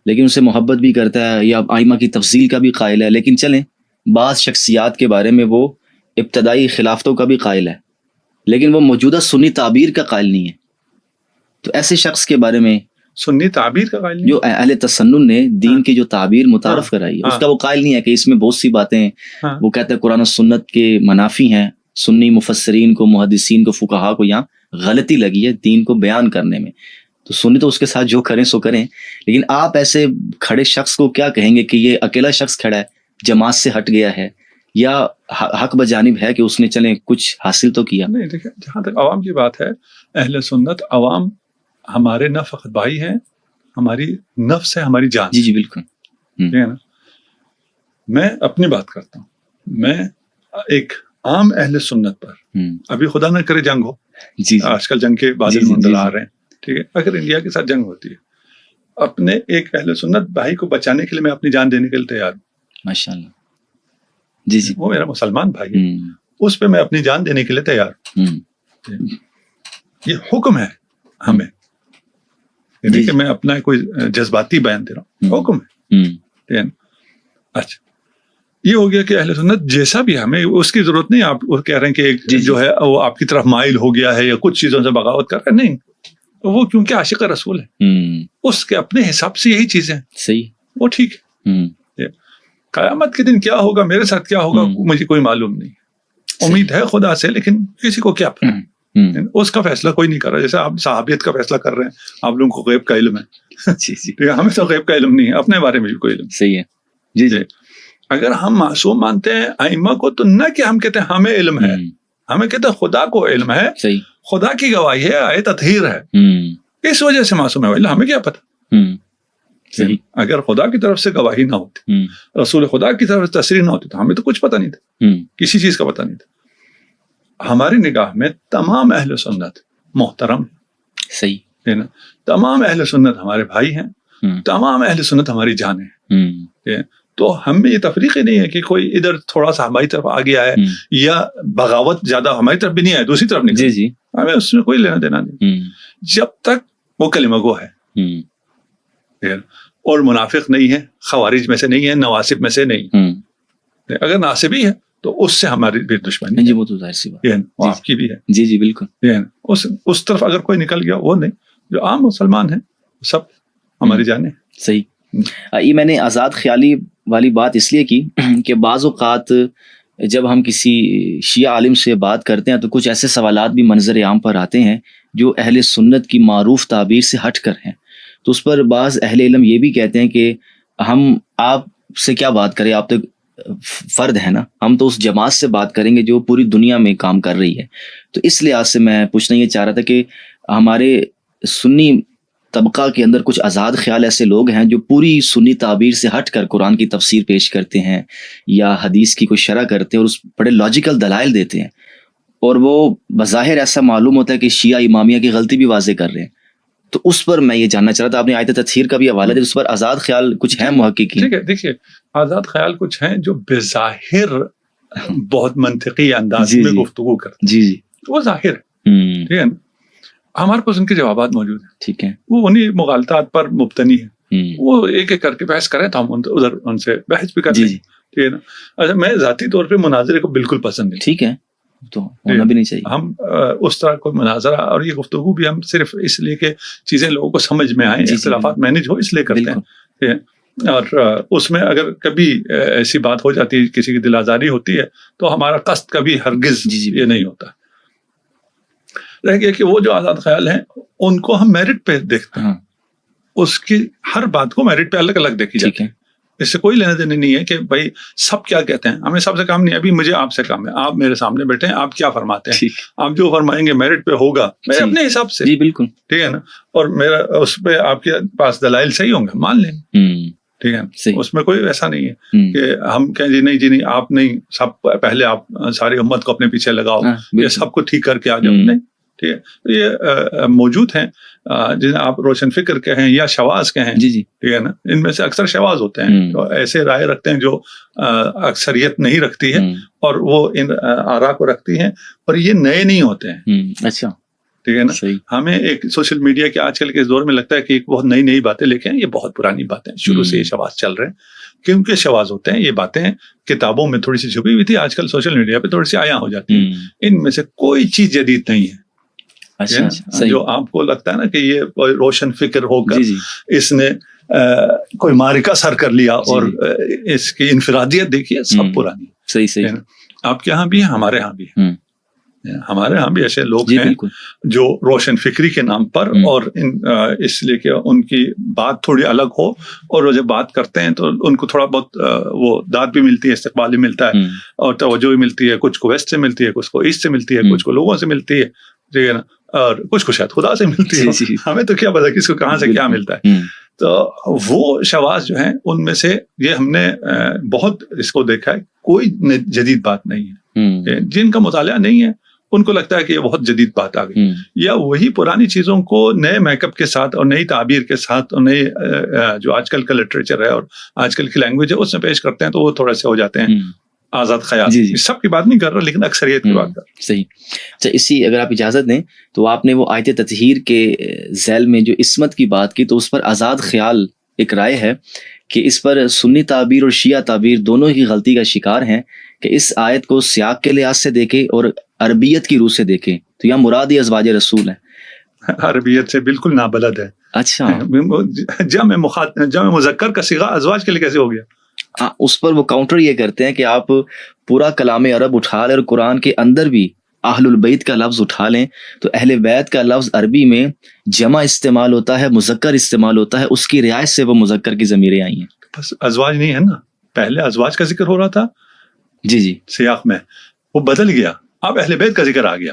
[SPEAKER 2] لیکن اسے محبت بھی کرتا ہے یا آئمہ کی تفضیل کا بھی قائل ہے, لیکن چلیں بعض شخصیات کے بارے میں وہ ابتدائی خلافتوں کا بھی قائل ہے, لیکن وہ موجودہ سنی تعبیر کا قائل نہیں ہے. تو ایسے شخص کے بارے میں
[SPEAKER 1] سنی تعبیر کا قائل نہیں,
[SPEAKER 2] جو اہل تسنن نے دین کی جو تعبیر متعارف کرائی ہے اس کا وہ قائل نہیں ہے کہ اس میں بہت سی باتیں وہ کہتے ہیں قرآن و سنت کے منافی ہیں. سنی مفسرین کو, محدثین کو, فقہا کو یہاں غلطی لگی ہے دین کو بیان کرنے میں, تو سنی تو اس کے ساتھ جو کریں سو کریں. لیکن آپ ایسے کھڑے شخص کو کیا کہیں گے کہ یہ اکیلا شخص کھڑا ہے, جماعت سے ہٹ گیا ہے, یا حق بجانب ہے کہ اس نے چلیں کچھ حاصل تو کیا؟
[SPEAKER 1] نہیں دیکھیں، جہاں تک عوام کی بات ہے، اہل سنت عوام ہمارے نہ فقط بھائی ہیں، ہماری نفس ہے، ہماری جان.
[SPEAKER 2] جی بالکل.
[SPEAKER 1] ٹھیک ہے نا. میں اپنی بات کرتا ہوں، میں ایک عام اہل سنت پر ابھی خدا نہ کرے جنگ ہو،
[SPEAKER 2] جی
[SPEAKER 1] آج کل جنگ کے بادل منڈل آ رہے ہیں، ٹھیک ہے، اگر انڈیا کے ساتھ جنگ ہوتی ہے، اپنے ایک اہل سنت بھائی کو بچانے کے لیے میں اپنی جان دینے کے لیے تیار ہوں.
[SPEAKER 2] ماشاءاللہ. جی
[SPEAKER 1] وہ میرا مسلمان بھائی ہے، اس پہ میں اپنی جان دینے کے لیے تیار ہوں. یہ حکم ہے ہمیں، کہ میں اپنا کوئی جذباتی بیان دے رہا ہوں، حکم ہے. اچھا، یہ ہو گیا کہ اہل سنت جیسا بھی ہمیں اس کی ضرورت نہیں. آپ کہہ رہے ہیں کہ ایک جو ہے وہ آپ کی طرف مائل ہو گیا ہے یا کچھ چیزوں سے بغاوت کر رہا ہے، نہیں، وہ کیونکہ عاشق رسول ہے، اس کے اپنے حساب سے یہی چیزیں
[SPEAKER 2] صحیح،
[SPEAKER 1] وہ ٹھیک ہے. قیامت کے دن کیا ہوگا، میرے ساتھ کیا ہوگا، مجھے کوئی معلوم نہیں. امید ہے خدا سے، لیکن کسی کو کیا پتا، اس کا فیصلہ کوئی نہیں کر رہا. جیسے آپ صحابیت کا فیصلہ کر رہے ہیں، آپ لوگوں کو غیب کا علم ہے، ہمیں تو غیب کا علم نہیں ہے، اپنے بارے میں بھی کوئی علم.
[SPEAKER 2] صحیح ہے. جی.
[SPEAKER 1] اگر ہم معصوم مانتے ہیں ائمہ کو، تو نہ کہ ہم کہتے ہیں ہمیں علم ہے، ہمیں کہتے ہیں خدا کو علم ہے.
[SPEAKER 2] صحیح.
[SPEAKER 1] خدا کی گواہی ہے، آیت تطہیر ہے، اس وجہ سے معصوم ہے، اللہ ہمیں کیا پتا.
[SPEAKER 2] صحیح.
[SPEAKER 1] اگر خدا کی طرف سے گواہی نہ ہوتی، رسول خدا کی طرف سے تصریح نہ ہوتی، تو ہمیں تو کچھ پتا نہیں تھا، کسی چیز کا پتا نہیں تھا. ہماری نگاہ میں تمام اہل سنت محترم.
[SPEAKER 2] صحیح
[SPEAKER 1] ہے نا. تمام اہل سنت ہمارے بھائی ہیں، تمام اہل سنت ہماری جان ہیں. تو ہم میں یہ تفریق ہی نہیں ہے کہ کوئی ادھر تھوڑا سا ہماری طرف آ گیا ہے یا بغاوت زیادہ ہماری طرف بھی نہیں ہے، دوسری طرف نہیں.
[SPEAKER 2] جی
[SPEAKER 1] ہمیں اس میں کوئی لینا دینا نہیں، جب تک وہ کلمہ گو ہے اور منافق نہیں ہے، خوارج میں سے نہیں ہے، نواسب میں سے نہیں. اگر ناصبی ہے تو اس سے ہماری بھی دشمنی.
[SPEAKER 2] جی، وہ تو ظاہر سی بات
[SPEAKER 1] ہے، آپ کی بھی ہے.
[SPEAKER 2] جی بالکل.
[SPEAKER 1] اس طرف اگر کوئی نکل گیا، وہ نہیں. جو عام مسلمان ہیں سب ہماری جانیں.
[SPEAKER 2] صحیح. یہ میں نے آزاد خیالی والی بات اس لیے کی کہ بعض اوقات جب ہم کسی شیعہ عالم سے بات کرتے ہیں تو کچھ ایسے سوالات بھی منظر عام پر آتے ہیں جو اہل سنت کی معروف تعبیر سے ہٹ کر ہیں. تو اس پر بعض اہل علم یہ بھی کہتے ہیں کہ ہم آپ سے کیا بات کریں، آپ تو فرد ہے نا، ہم تو اس جماعت سے بات کریں گے جو پوری دنیا میں کام کر رہی ہے. تو اس لحاظ سے میں پوچھنا یہ چاہ رہا تھا کہ ہمارے سنی طبقہ کے اندر کچھ آزاد خیال ایسے لوگ ہیں جو پوری سنی تعبیر سے ہٹ کر قرآن کی تفسیر پیش کرتے ہیں یا حدیث کی کوئی شرح کرتے ہیں اور اس بڑے لاجیکل دلائل دیتے ہیں، اور وہ بظاہر ایسا معلوم ہوتا ہے کہ شیعہ امامیہ کی غلطی بھی واضح کر رہے ہیں. تو اس پر میں یہ جاننا چاہ رہا تھا، آپ نے آیت تطہیر کا بھی حوالہ دیا، اس پر آزاد خیال کچھ ہیں محققین؟
[SPEAKER 1] ٹھیک ہے، دیکھیے آزاد خیال کچھ ہیں جو بظاہر بہت منطقی انداز میں گفتگو کرتے ہیں.
[SPEAKER 2] جی
[SPEAKER 1] وہ ظاہر ہے، ٹھیک ہے نا. ہمارے پاس ان کے جوابات موجود ہیں،
[SPEAKER 2] ٹھیک ہے،
[SPEAKER 1] وہ انہیں مغالطات پر مبتنی ہے. وہ ایک ایک کر کے بحث کریں تو ہم ادھر ان سے بحث بھی کریں. ٹھیک ہے نا. اچھا، میں ذاتی طور پہ مناظرے کو بالکل پسند نہیں.
[SPEAKER 2] ٹھیک ہے، تو ہونا بھی نہیں چاہیے.
[SPEAKER 1] ہم اس طرح کوئی مناظرہ اور یہ گفتگو بھی ہم صرف اس لیے کہ چیزیں لوگوں کو سمجھ میں آئیں، اختلافات مینج ہو، اس لیے کرتے ہیں. اور اس میں اگر کبھی ایسی بات ہو جاتی ہے، کسی کی دل آزاری ہوتی ہے، تو ہمارا قصد کبھی ہرگز یہ نہیں ہوتا. رہ گیا کہ وہ جو آزاد خیال ہیں ان کو ہم میرٹ پہ دیکھتے ہیں، اس کی ہر بات کو میرٹ پہ الگ الگ دیکھی جاتی ہے. اس سے کوئی لینا دینا نہیں ہے کہ بھائی سب کیا کہتے ہیں، ہمیں سب سے کام نہیں ہے. ابھی مجھے آپ سے کام ہے، آپ میرے سامنے بیٹھے ہیں، آپ کیا فرماتے ہیں، آپ جو فرمائیں گے میرٹ پہ ہوگا، میں اپنے حساب سے.
[SPEAKER 2] جی بالکل،
[SPEAKER 1] ٹھیک ہے نا. اور میرا اس پہ آپ کے پاس دلائل صحیح ہوں گے، مان لیں. ٹھیک ہے، اس میں کوئی ایسا نہیں ہے کہ ہم کہیں جی نہیں آپ نہیں، سب پہلے آپ ساری امت کو اپنے پیچھے لگاؤ یا سب کو ٹھیک کر کے آ جاؤ. نہیں، ٹھیک ہے. یہ موجود ہیں جنہیں آپ روشن فکر کے ہیں یا شواذ کے ہیں. ٹھیک ہے نا. ان میں سے اکثر شواذ ہوتے ہیں جو ایسے رائے رکھتے ہیں جو اکثریت نہیں رکھتی ہے، اور وہ ان آراء کو رکھتی ہیں، اور یہ نئے نہیں ہوتے ہیں.
[SPEAKER 2] اچھا،
[SPEAKER 1] ٹھیک ہے نا. ہمیں ایک سوشل میڈیا کے آج کل کے اس دور میں لگتا ہے کہ ایک بہت نئی باتیں لے کے ہیں. یہ بہت پرانی باتیں، شروع سے یہ شواذ چل رہے ہیں، کیونکہ شواذ ہوتے ہیں. یہ باتیں کتابوں میں تھوڑی سی چھپی ہوئی تھی، آج کل سوشل میڈیا پہ تھوڑی سی عیاں ہو جاتی ہیں. ان میں سے کوئی چیز جدید نہیں ہے. جو آپ کو لگتا ہے نا کہ یہ روشن فکر ہو کر اس نے کوئی معرکہ سر کر لیا اور اس کی انفرادیت دیکھیے، سب پرانی.
[SPEAKER 2] صحیح.
[SPEAKER 1] آپ کے ہاں بھی ہے، ہمارے ہاں بھی ہے. ہمارے ہاں بھی ایسے لوگ ہیں جو روشن فکری کے نام پر اور اس لیے کہ ان کی بات تھوڑی الگ ہو، اور وہ جب بات کرتے ہیں تو ان کو تھوڑا بہت وہ داد بھی ملتی ہے، استقبال بھی ملتا ہے اور توجہ بھی ملتی ہے، کچھ کو ویسٹ سے ملتی ہے، کچھ کو ایسٹ سے ملتی ہے، کچھ کو لوگوں سے ملتی ہے، ٹھیک ہے نا، اور کچھ کو شاید خدا سے ملتی ہے، ہمیں تو کیا پتا کس کو کہاں سے کیا ملتا ہے. تو وہ شواذ جو ہیں ان میں سے یہ ہم نے بہت اس کو دیکھا ہے، کوئی جدید بات نہیں ہے. جن کا مطالعہ نہیں ہے ان کو لگتا ہے کہ یہ بہت جدید بات آ گئی، یا وہی پرانی چیزوں کو نئے میک اپ کے ساتھ اور نئی تعبیر کے ساتھ اور نئے جو آج کل کا لٹریچر ہے اور آج کل کی لینگویج ہے اس میں پیش کرتے ہیں، تو وہ تھوڑے سے ہو جاتے ہیں آزاد خیال. سب کی بات نہیں کر رہا لیکن اکثریت کی بات کر رہا.
[SPEAKER 2] صحیح. اچھا، اسی اگر آپ اجازت دیں تو آپ نے وہ آیت تطہیر کے ذیل میں جو عصمت کی بات کی، تو اس پر آزاد خیال ایک رائے ہے کہ اس پر سنی تعبیر اور شیعہ تعبیر دونوں ہی غلطی کا شکار ہیں کہ اس آیت کو سیاق کے لحاظ سے دیکھیں اور عربیت کی روح سے دیکھیں تو یہاں مراد ہی ازواج رسول ہے.
[SPEAKER 1] عربیت سے بالکل نابلد ہے.
[SPEAKER 2] اچھا،
[SPEAKER 1] جمع مذکر کا صیغہ ازواج کے لیے کیسے ہو گیا؟
[SPEAKER 2] اس پر وہ کاؤنٹر یہ کرتے ہیں کہ آپ پورا کلام عرب اٹھا لیں اور قرآن کے اندر بھی اہل البیت کا لفظ اٹھا لیں تو اہل بیت کا لفظ عربی میں جمع استعمال ہوتا ہے، مذکر استعمال ہوتا ہے، اس کی رعایت سے وہ مذکر کی ضمیریں آئی ہیں.
[SPEAKER 1] بس ازواج نہیں ہے نا، پہلے ازواج کا ذکر ہو رہا تھا
[SPEAKER 2] جی
[SPEAKER 1] سیاق میں، وہ بدل گیا، اب اہل بیت کا ذکر آ گیا.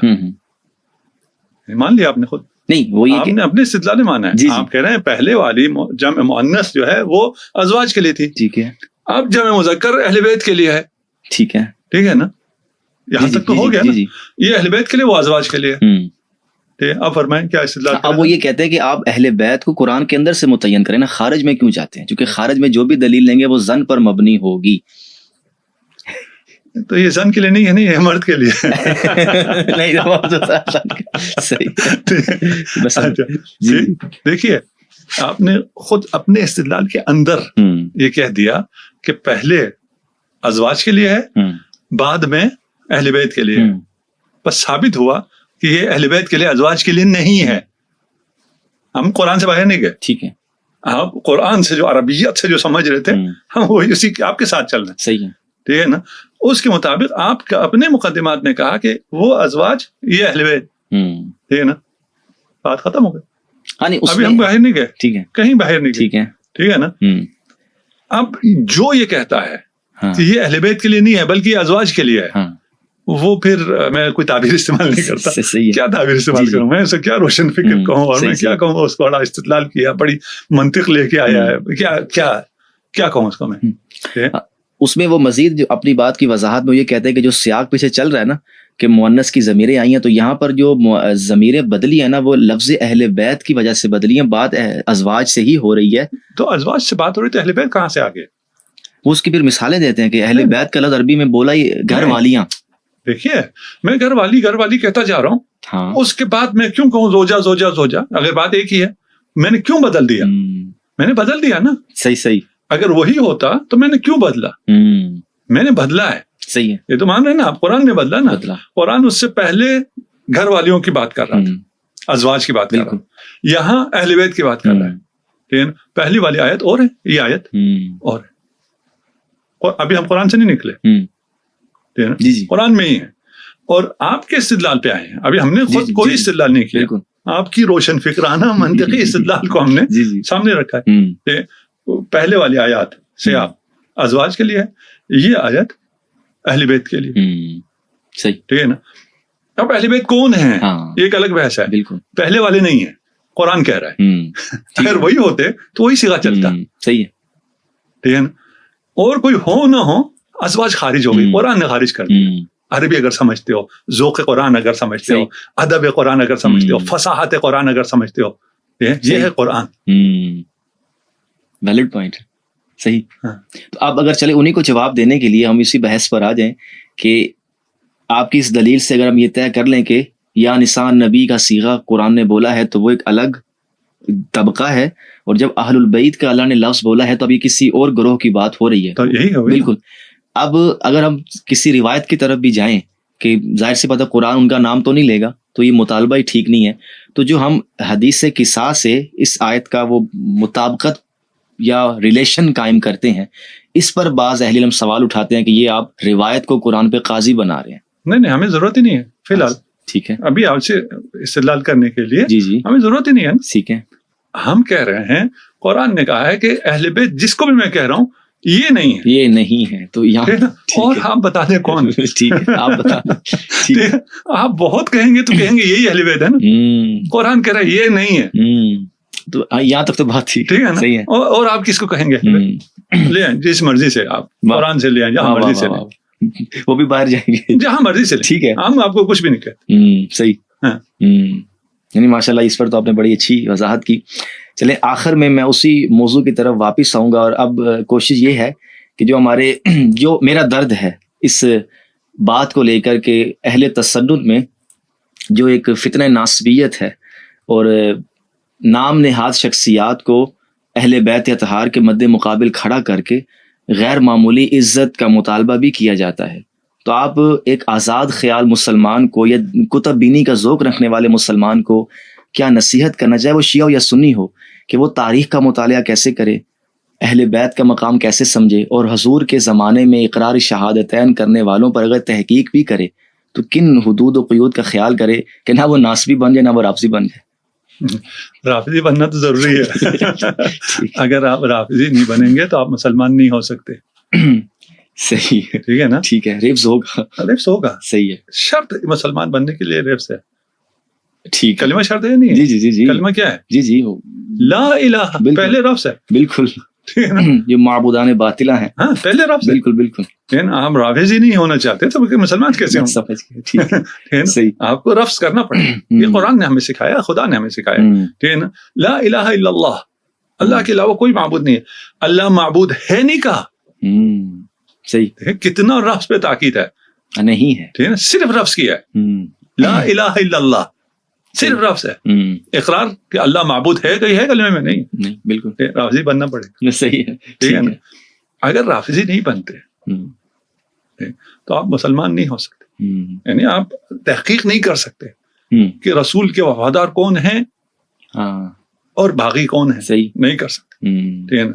[SPEAKER 1] مان لیا آپ نے خود؟
[SPEAKER 2] نہیں، وہ
[SPEAKER 1] آپ نے اپنے استدلال میں مانا ہے. آپ کہہ رہے ہیں پہلے والی جمع مؤنث جو ہے وہ ازواج کے لیے تھی،
[SPEAKER 2] ٹھیک ہے،
[SPEAKER 1] اب جمع مذکر اہل بیت کے لیے ہے.
[SPEAKER 2] ٹھیک ہے
[SPEAKER 1] نا، یہاں تک تو ہو گیا نا. یہ اہل بیت کے لیے، وہ ازواج کے لیے. اب فرمائیں کیا استدلال؟
[SPEAKER 2] اب وہ یہ کہتے ہیں کہ آپ اہل بیت کو قرآن کے اندر سے متعین کریں نا، خارج میں کیوں جاتے ہیں؟ کیونکہ خارج میں جو بھی دلیل لیں گے وہ ظن پر مبنی ہوگی.
[SPEAKER 1] تو یہ ظن کے لیے نہیں ہے نا، یہ مرد کے لیے. دیکھیے، آپ نے خود اپنے استدلال کے اندر یہ کہہ دیا کہ پہلے ازواج کے لیے ہے، بعد میں اہل بیت کے لیے. بس ثابت ہوا کہ یہ اہل بیت کے لیے، ازواج کے لیے نہیں ہے. ہم قرآن سے باہر نہیں گئے.
[SPEAKER 2] ٹھیک ہے،
[SPEAKER 1] آپ قرآن سے جو عربیت سے جو سمجھ رہے تھے، ہم وہی اسی آپ کے ساتھ چل رہے ہیں.
[SPEAKER 2] صحیح ہے،
[SPEAKER 1] ٹھیک ہے نا. اس کے مطابق آپ کا اپنے مقدمات میں کہا کہ وہ ازواج، یہ اہل بیت. ٹھیک ہے نا، بات ختم ہو گئی. ابھی ہم باہر نہیں گئے. ٹھیک ہے، کہیں باہر نہیں گئے. ٹھیک ہے نا. اب جو یہ کہتا ہے کہ یہ اہل بیت کے لیے نہیں ہے بلکہ یہ ازواج کے لیے ہے، وہ پھر میں کوئی تعبیر استعمال نہیں کرتا. کیا تعبیر استعمال کروں میں؟ اسے کیا روشن فکر کہوں، اور میں کیا کہوں اس کو بڑا استدلال کیا، بڑی منطق لے کے آیا ہے، کیا کہوں اس کو میں.
[SPEAKER 2] اس میں وہ مزید جو اپنی بات کی وضاحت میں یہ کہتے ہیں کہ جو سیاق پیچھے چل رہا ہے نا کہ مؤنث کی ضمیریں آئی ہیں، تو یہاں پر جو ضمیریں بدلی ہیں نا وہ لفظ اہل بیت کی وجہ سے بدلی ہیں، بات ازواج سے ہی ہو رہی ہے.
[SPEAKER 1] تو ازواج سے بات ہو رہی تو اہل بیت کہاں سے آ گئے؟
[SPEAKER 2] وہ اس کی پھر مثالیں دیتے ہیں کہ اہل بیت کا لفظ عربی میں بولا ہی گھر والیاں.
[SPEAKER 1] دیکھیے، میں گھر والی کہتا جا رہا ہوں، اس کے بعد میں کیوں کہوں زوجہ؟ اگر بات ایک ہی ہے، میں نے کیوں بدل دیا؟ میں نے بدل دیا نا. صحیح. اگر وہی ہوتا تو میں نے کیوں بدلا؟ میں نے بدلا ہے. صحیح ہے، یہ تو مان رہے نا آپ، قرآن نے بدلا نا. قرآن اس سے پہلے گھر والیوں کی بات کر رہا تھا، ازواج کی بات کر رہا ہے، یہاں اہل بیت کی بات کر رہا ہے. لیکن پہلی والی آیت اور ہے، یہ آیت اور ہے. ابھی ہم قرآن سے نہیں نکلے، قرآن میں ہی ہے، اور آپ کے استدلال پہ آئے ہیں. ابھی ہم نے خود کوئی استدلال نہیں کیا، آپ کی روشن فکرانہ منطقی استدلال کو ہم نے سامنے رکھا ہے. پہلے والی آیات سے آپ ازواج کے لیے ہے، یہ آیت اہل بیت کے لیے. صحیح، ٹھیک ہے نا. اب اہل بیت کون ہیں یہ ایک الگ بحث ہے. پہلے والے نہیں ہیں، قرآن کہہ رہا ہے. اگر وہی ہوتے تو وہی صیغہ چلتا. صحیح ہے، ٹھیک ہے نا. اور کوئی ہو نہ ہو، ازواج خارج ہو گئی، قرآن نے خارج کر دیا. عربی اگر سمجھتے ہو، ذوق قرآن اگر سمجھتے ہو، ادب قرآن اگر سمجھتے ہو، فصاحت قرآن اگر سمجھتے ہو، یہ ہے قرآن.
[SPEAKER 2] Valid point. صحیح. تو اب اگر چلے انہیں کو جواب دینے کے لیے ہم اسی بحث پر آ جائیں کہ آپ کی اس دلیل سے اگر ہم یہ طے کر لیں کہ یا نسان نبی کا صیغہ قرآن نے بولا ہے تو وہ ایک الگ طبقہ ہے، اور جب اہل البیت کا اللہ نے لفظ بولا ہے تو اب یہ کسی اور گروہ کی بات ہو رہی ہے.
[SPEAKER 1] تو یہی ہے
[SPEAKER 2] بالکل. اب اگر ہم کسی روایت کی طرف بھی جائیں کہ ظاہر سی بات ہے قرآن ان کا نام تو نہیں لے گا، تو یہ مطالبہ ہی ٹھیک نہیں ہے. تو جو ہم حدیث قصاص سے اس آیت کا وہ مطابقت یا ریلیشن قائم کرتے ہیں، اس پر بعض اہل علم سوال اٹھاتے ہیں کہ یہ آپ روایت کو قرآن پہ قاضی بنا رہے ہیں.
[SPEAKER 1] نہیں ہمیں ضرورت ہی نہیں ہے فی الحال.
[SPEAKER 2] ٹھیک ہے,
[SPEAKER 1] ابھی آپ سے استدلال کرنے کے لیے
[SPEAKER 2] جی جی
[SPEAKER 1] ہمیں ضرورت ہی نہیں ہے.
[SPEAKER 2] ٹھیک ہے,
[SPEAKER 1] ہم کہہ رہے ہیں قرآن نے کہا ہے کہ اہل بیت جس کو بھی میں کہہ رہا ہوں یہ نہیں ہے,
[SPEAKER 2] یہ نہیں ہے. تو یہاں
[SPEAKER 1] اور آپ بتا دیں کون.
[SPEAKER 2] ٹھیک ہے, آپ بتا دیں.
[SPEAKER 1] آپ بہت کہیں گے تو کہیں گے یہی اہل بیت ہے نا, قرآن کہہ رہا ہے یہ نہیں ہے.
[SPEAKER 2] تو یہاں تک تو بات ٹھیک
[SPEAKER 1] ہے نا.
[SPEAKER 2] صحیح ہے.
[SPEAKER 1] اور آپ کس کو کہیں گے لے آئیں جس مرضی سے, آپ قرآن سے لے آئیں جہاں مرضی سے لیں,
[SPEAKER 2] وہ بھی باہر جائیں گے
[SPEAKER 1] جہاں مرضی سے لیں.
[SPEAKER 2] ٹھیک ہے,
[SPEAKER 1] ہم آپ کو کچھ بھی نہیں کہتے.
[SPEAKER 2] صحیح. یعنی ماشاء اللہ اس پر تو آپ نے بڑی اچھی وضاحت کی. چلیں آخر میں اسی موضوع کی طرف واپس آؤں گا, اور اب کوشش یہ ہے کہ جو میرا درد ہے اس بات کو لے کر کہ اہل تسنن میں جو ایک فتنہ ناسبیت ہے, اور نام نہاد شخصیات کو اہل بیت اطہار کے مد مقابل کھڑا کر کے غیر معمولی عزت کا مطالبہ بھی کیا جاتا ہے. تو آپ ایک آزاد خیال مسلمان کو یا کتب بینی کا ذوق رکھنے والے مسلمان کو کیا نصیحت کرنا, چاہے وہ شیعہ ہو یا سنی ہو, کہ وہ تاریخ کا مطالعہ کیسے کرے, اہل بیت کا مقام کیسے سمجھے, اور حضور کے زمانے میں اقرار شہادتین کرنے والوں پر اگر تحقیق بھی کرے تو کن حدود و قیود کا خیال کرے کہ نہ وہ ناسبی بن جائے نہ وہ رافضی بن جائے.
[SPEAKER 1] رافضی بننا تو ضروری ہے. اگر آپ رافضی نہیں بنیں گے تو آپ مسلمان نہیں ہو سکتے.
[SPEAKER 2] صحیح ہے,
[SPEAKER 1] ٹھیک ہے نا.
[SPEAKER 2] ٹھیک ہے, ریفز ہوگا. صحیح ہے,
[SPEAKER 1] شرط مسلمان بننے کے لیے ریفز ہے.
[SPEAKER 2] ٹھیک,
[SPEAKER 1] کلمہ شرط ہے نہیں.
[SPEAKER 2] جی جی جی,
[SPEAKER 1] کلمہ کیا ہے؟
[SPEAKER 2] جی جی,
[SPEAKER 1] لا الہ پہلے رفظ ہے.
[SPEAKER 2] بالکل, جو معبودان باطلہ ہیں,
[SPEAKER 1] ہاں پہلے رفظ. بالکل
[SPEAKER 2] بالکل.
[SPEAKER 1] ہم رافضی نہیں ہونا چاہتے تو مسلمان کیسے ہوں؟
[SPEAKER 2] سمجھ گئے. ٹھیک ہے, صحیح.
[SPEAKER 1] آپ کو رفظ کرنا پڑے گا. یہ قرآن نے ہمیں سکھایا, خدا نے ہمیں سکھایا. ٹھیک ہے نا. لا الہ الا اللہ, اللہ کے علاوہ کوئی معبود نہیں ہے. اللہ معبود ہے نہیں کہا.
[SPEAKER 2] صحیح.
[SPEAKER 1] کتنا رفظ پہ تاکید ہے.
[SPEAKER 2] نہیں ہے.
[SPEAKER 1] ٹھیک ہے نا, صرف رفظ کیا ہے. لا الہ الا اللہ صرف رفظ ہے. اقرار کہ اللہ معبود ہے, کہیں ہے کلمے میں نہیں. بالکل رافضی بننا پڑے گا.
[SPEAKER 2] صحیح ہے.
[SPEAKER 1] ٹھیک ہے نا. اگر رافضی نہیں بنتے تو آپ مسلمان نہیں ہو سکتے. یعنی آپ تحقیق نہیں کر سکتے کہ رسول کے وفادار کون ہیں اور باغی کون ہیں. صحیح نہیں کر سکتے. ٹھیک ہے نا.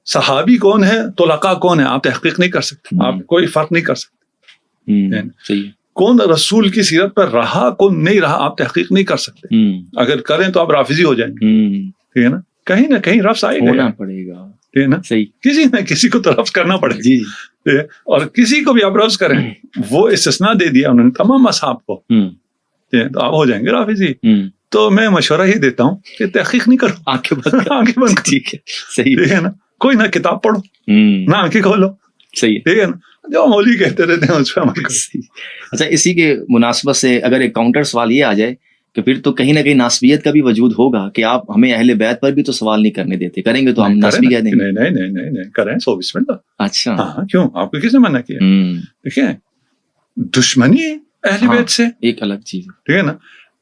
[SPEAKER 1] صحابی کون ہے, طلقاء کون ہے, آپ تحقیق نہیں کر سکتے. آپ کوئی فرق نہیں کر سکتے. صحیح. کون رسول کی سیرت پر رہا کون نہیں رہا آپ تحقیق نہیں کر سکتے. اگر کریں تو آپ رافضی ہو جائیں گے. ٹھیک ہے نا. کہیں نہ کہیں رفظ آئے گا,
[SPEAKER 2] پڑے گا.
[SPEAKER 1] ٹھیک ہے نا. صحیح. کسی نہ کسی کو تو رفظ کرنا پڑے گا. اور کسی کو بھی آپ رفظ کریں, وہ استثناء دے دیا انہوں نے تمام اصحاب کو, تو آپ ہو جائیں گے رافضی. تو میں مشورہ ہی دیتا ہوں کہ تحقیق نہیں کرو, آنکھیں بند. ٹھیک ہے. صحیح. ٹھیک ہے نا. کوئی نہ کتاب پڑھو نہ آنکھیں کھولو. صحیح. ٹھیک ہے نا. جو مولوی کہتے رہتے ہیں اس پہ عمل کرو.
[SPEAKER 2] اچھا, اسی کے مناسبت سے اگر ایک کاؤنٹر سوال یہ آ جائے کہ پھر تو کہیں نہ کہیں ناسبیت کا بھی وجود ہوگا کہ آپ ہمیں اہل بیت پر بھی تو سوال نہیں کرنے دیتے, کریں گے تو ہم ناسبی کہہ دیں گے.
[SPEAKER 1] نہیں کریں 100 بسم اللہ.
[SPEAKER 2] اچھا.
[SPEAKER 1] ہاں کیوں, آپ کو کس نے منع کیا؟ دیکھیں دشمنی اہل بیت سے
[SPEAKER 2] ایک الگ چیز ہے.
[SPEAKER 1] ٹھیک ہے نا.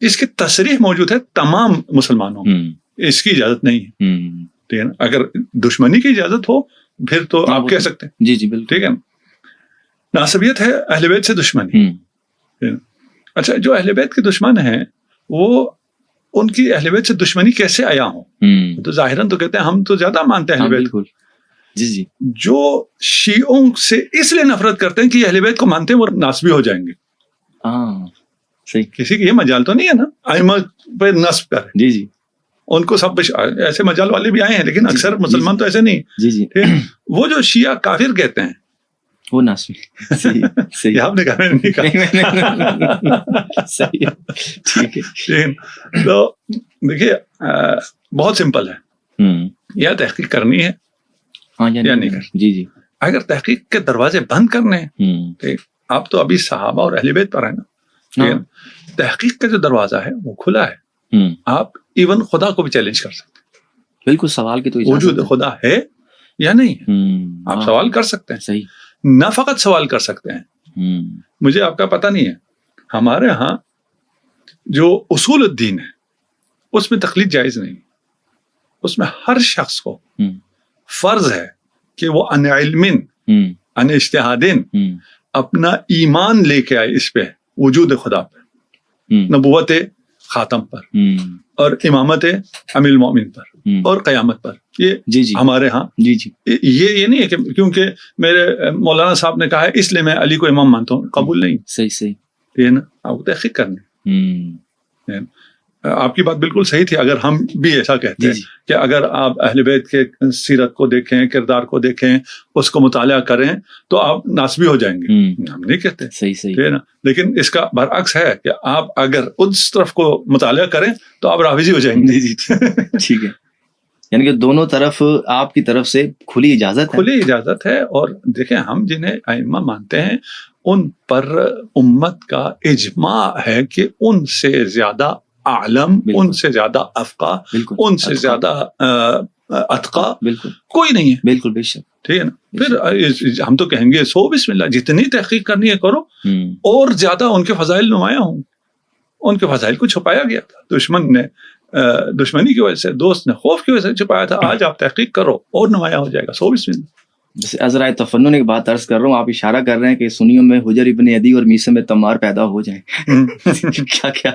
[SPEAKER 1] اس کی تصریح موجود ہے تمام مسلمانوں, اس کی اجازت نہیں ہے. ٹھیک ہے نا. اگر دشمنی کی اجازت ہو پھر تو آپ کہہ سکتے ہیں.
[SPEAKER 2] جی جی بالکل.
[SPEAKER 1] ٹھیک ہے نا. ناسبیت ہے اہل بیت سے دشمنی. اچھا, جو اہل بیت کے دشمن ہیں وہ ان کی اہل بیت سے دشمنی کیسے آیا ہوں؟ تو ظاہراً تو کہتے ہیں ہم تو زیادہ مانتے ہیں اہل بیت کو.
[SPEAKER 2] جی جی.
[SPEAKER 1] جو شیعوں سے اس لیے نفرت کرتے ہیں کہ اہل بیت کو مانتے ہیں وہ ناسبی ہو جائیں گے.
[SPEAKER 2] صحیح.
[SPEAKER 1] کسی کی یہ مجال تو نہیں ہے نا ائمہ پہ نصب کرے.
[SPEAKER 2] جی جی.
[SPEAKER 1] ان کو سب ایسے مجال والے بھی آئے ہیں لیکن اکثر مسلمان تو ایسے نہیں.
[SPEAKER 2] جی جی.
[SPEAKER 1] وہ جو شیعہ کافر کہتے ہیں
[SPEAKER 2] وہ ناسبی. صحیح.
[SPEAKER 1] آپ نے کہا نہیں کہا.
[SPEAKER 2] صحیح. ٹھیک ہے.
[SPEAKER 1] تو دیکھیے بہت سمپل ہے, یا تحقیق کرنی ہے یا نہیں کرنی.
[SPEAKER 2] جی جی.
[SPEAKER 1] اگر تحقیق کے دروازے بند کرنے ہیں, آپ تو ابھی صحابہ اور اہل بیت پر ہیں نا. تحقیق کا جو دروازہ ہے وہ کھلا ہے. آپ ایون خدا کو بھی چیلنج کر سکتے ہیں.
[SPEAKER 2] بالکل. سوال کی تو
[SPEAKER 1] وجود خدا ہے یا نہیں ہے, آپ سوال کر سکتے ہیں.
[SPEAKER 2] صحیح.
[SPEAKER 1] نہ فقط سوال کر سکتے ہیں. مجھے آپ کا پتہ نہیں ہے, ہمارے ہاں جو اصول الدین ہے اس میں تقلید جائز نہیں. اس میں ہر شخص کو فرض ہے کہ وہ ان علم ان اجتہاد اپنا ایمان لے کے آئے اس پہ, وجود خدا پہ, نبوت خاتم پر اور امامت امیر المومنین پر. اور قیامت پر. یہ
[SPEAKER 2] جی جی
[SPEAKER 1] ہمارے ہاں
[SPEAKER 2] جی جی
[SPEAKER 1] یہ نہیں ہے کہ کیونکہ میرے مولانا صاحب نے کہا ہے اس لیے میں علی کو امام مانتا ہوں، قبول نہیں.
[SPEAKER 2] صحیح صحیح.
[SPEAKER 1] یہ نا آپ کو تحقیق کرنی. آپ کی بات بالکل صحیح تھی. اگر ہم بھی ایسا کہتے ہیں کہ اگر آپ اہل بیت کے سیرت کو دیکھیں، کردار کو دیکھیں، اس کو مطالعہ کریں تو آپ ناسبی ہو جائیں گے. ہم نہیں کہتے.
[SPEAKER 2] صحیح صحیح
[SPEAKER 1] ہے نا. لیکن اس کا برعکس ہے کہ آپ اگر اس طرف کو مطالعہ کریں تو آپ رافضی ہو جائیں گے.
[SPEAKER 2] جی ٹھیک ہے. یعنی کہ دونوں طرف آپ کی طرف سے کھلی اجازت ہے.
[SPEAKER 1] اور دیکھیں ہم جنہیں ائمہ مانتے ہیں ان پر امت کا اجماع ہے کہ ان سے زیادہ عالم، ان سے زیادہ افقہ، ان سے زیادہ اتقا کوئی نہیں ہے.
[SPEAKER 2] بالکل بے شک.
[SPEAKER 1] ٹھیک ہے نا. پھر ہم تو کہیں گے سو بسم اللہ، جتنی تحقیق کرنی ہے کرو، اور زیادہ ان کے فضائل نمایاں ہوں. ان کے فضائل کو چھپایا گیا تھا دشمن نے، دشمنی کی وجہ سے، دوست نے خوف کی وجہ سے چھپایا تھا. آج آپ تحقیق کرو اور نمایاں ہو جائے گا. سو بسم اللہ.
[SPEAKER 2] جیسے ازرائے تفنن ایک بات عرض کر رہا ہوں، آپ اشارہ کر رہے ہیں کہ سنیوں میں حجر ابن عدی اور میسے میں تمار پیدا ہو جائیں. کیا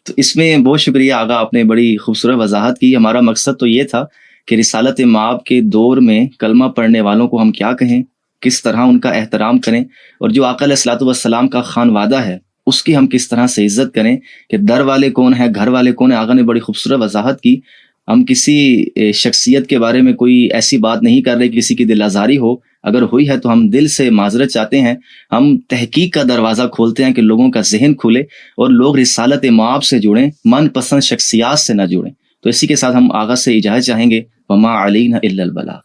[SPEAKER 2] تو اس میں بہت شکریہ آغا، آپ نے بڑی خوبصورت وضاحت کی. ہمارا مقصد تو یہ تھا کہ رسالت مآب کے دور میں کلمہ پڑھنے والوں کو ہم کیا کہیں، کس طرح ان کا احترام کریں، اور جو آقا علیہ الصلوۃ والسلام کا خانوادہ ہے اس کی ہم کس طرح سے عزت کریں، کہ در والے کون ہیں، گھر والے کون ہیں. آغا نے بڑی خوبصورت وضاحت کی. ہم کسی شخصیت کے بارے میں کوئی ایسی بات نہیں کر رہے کسی کی دل آزاری ہو، اگر ہوئی ہے تو ہم دل سے معذرت چاہتے ہیں. ہم تحقیق کا دروازہ کھولتے ہیں کہ لوگوں کا ذہن کھلے اور لوگ رسالت مآب سے جڑیں، من پسند شخصیات سے نہ جڑیں. تو اسی کے ساتھ ہم آغا سے اجازت چاہیں گے. وما علینا الا البلاغ.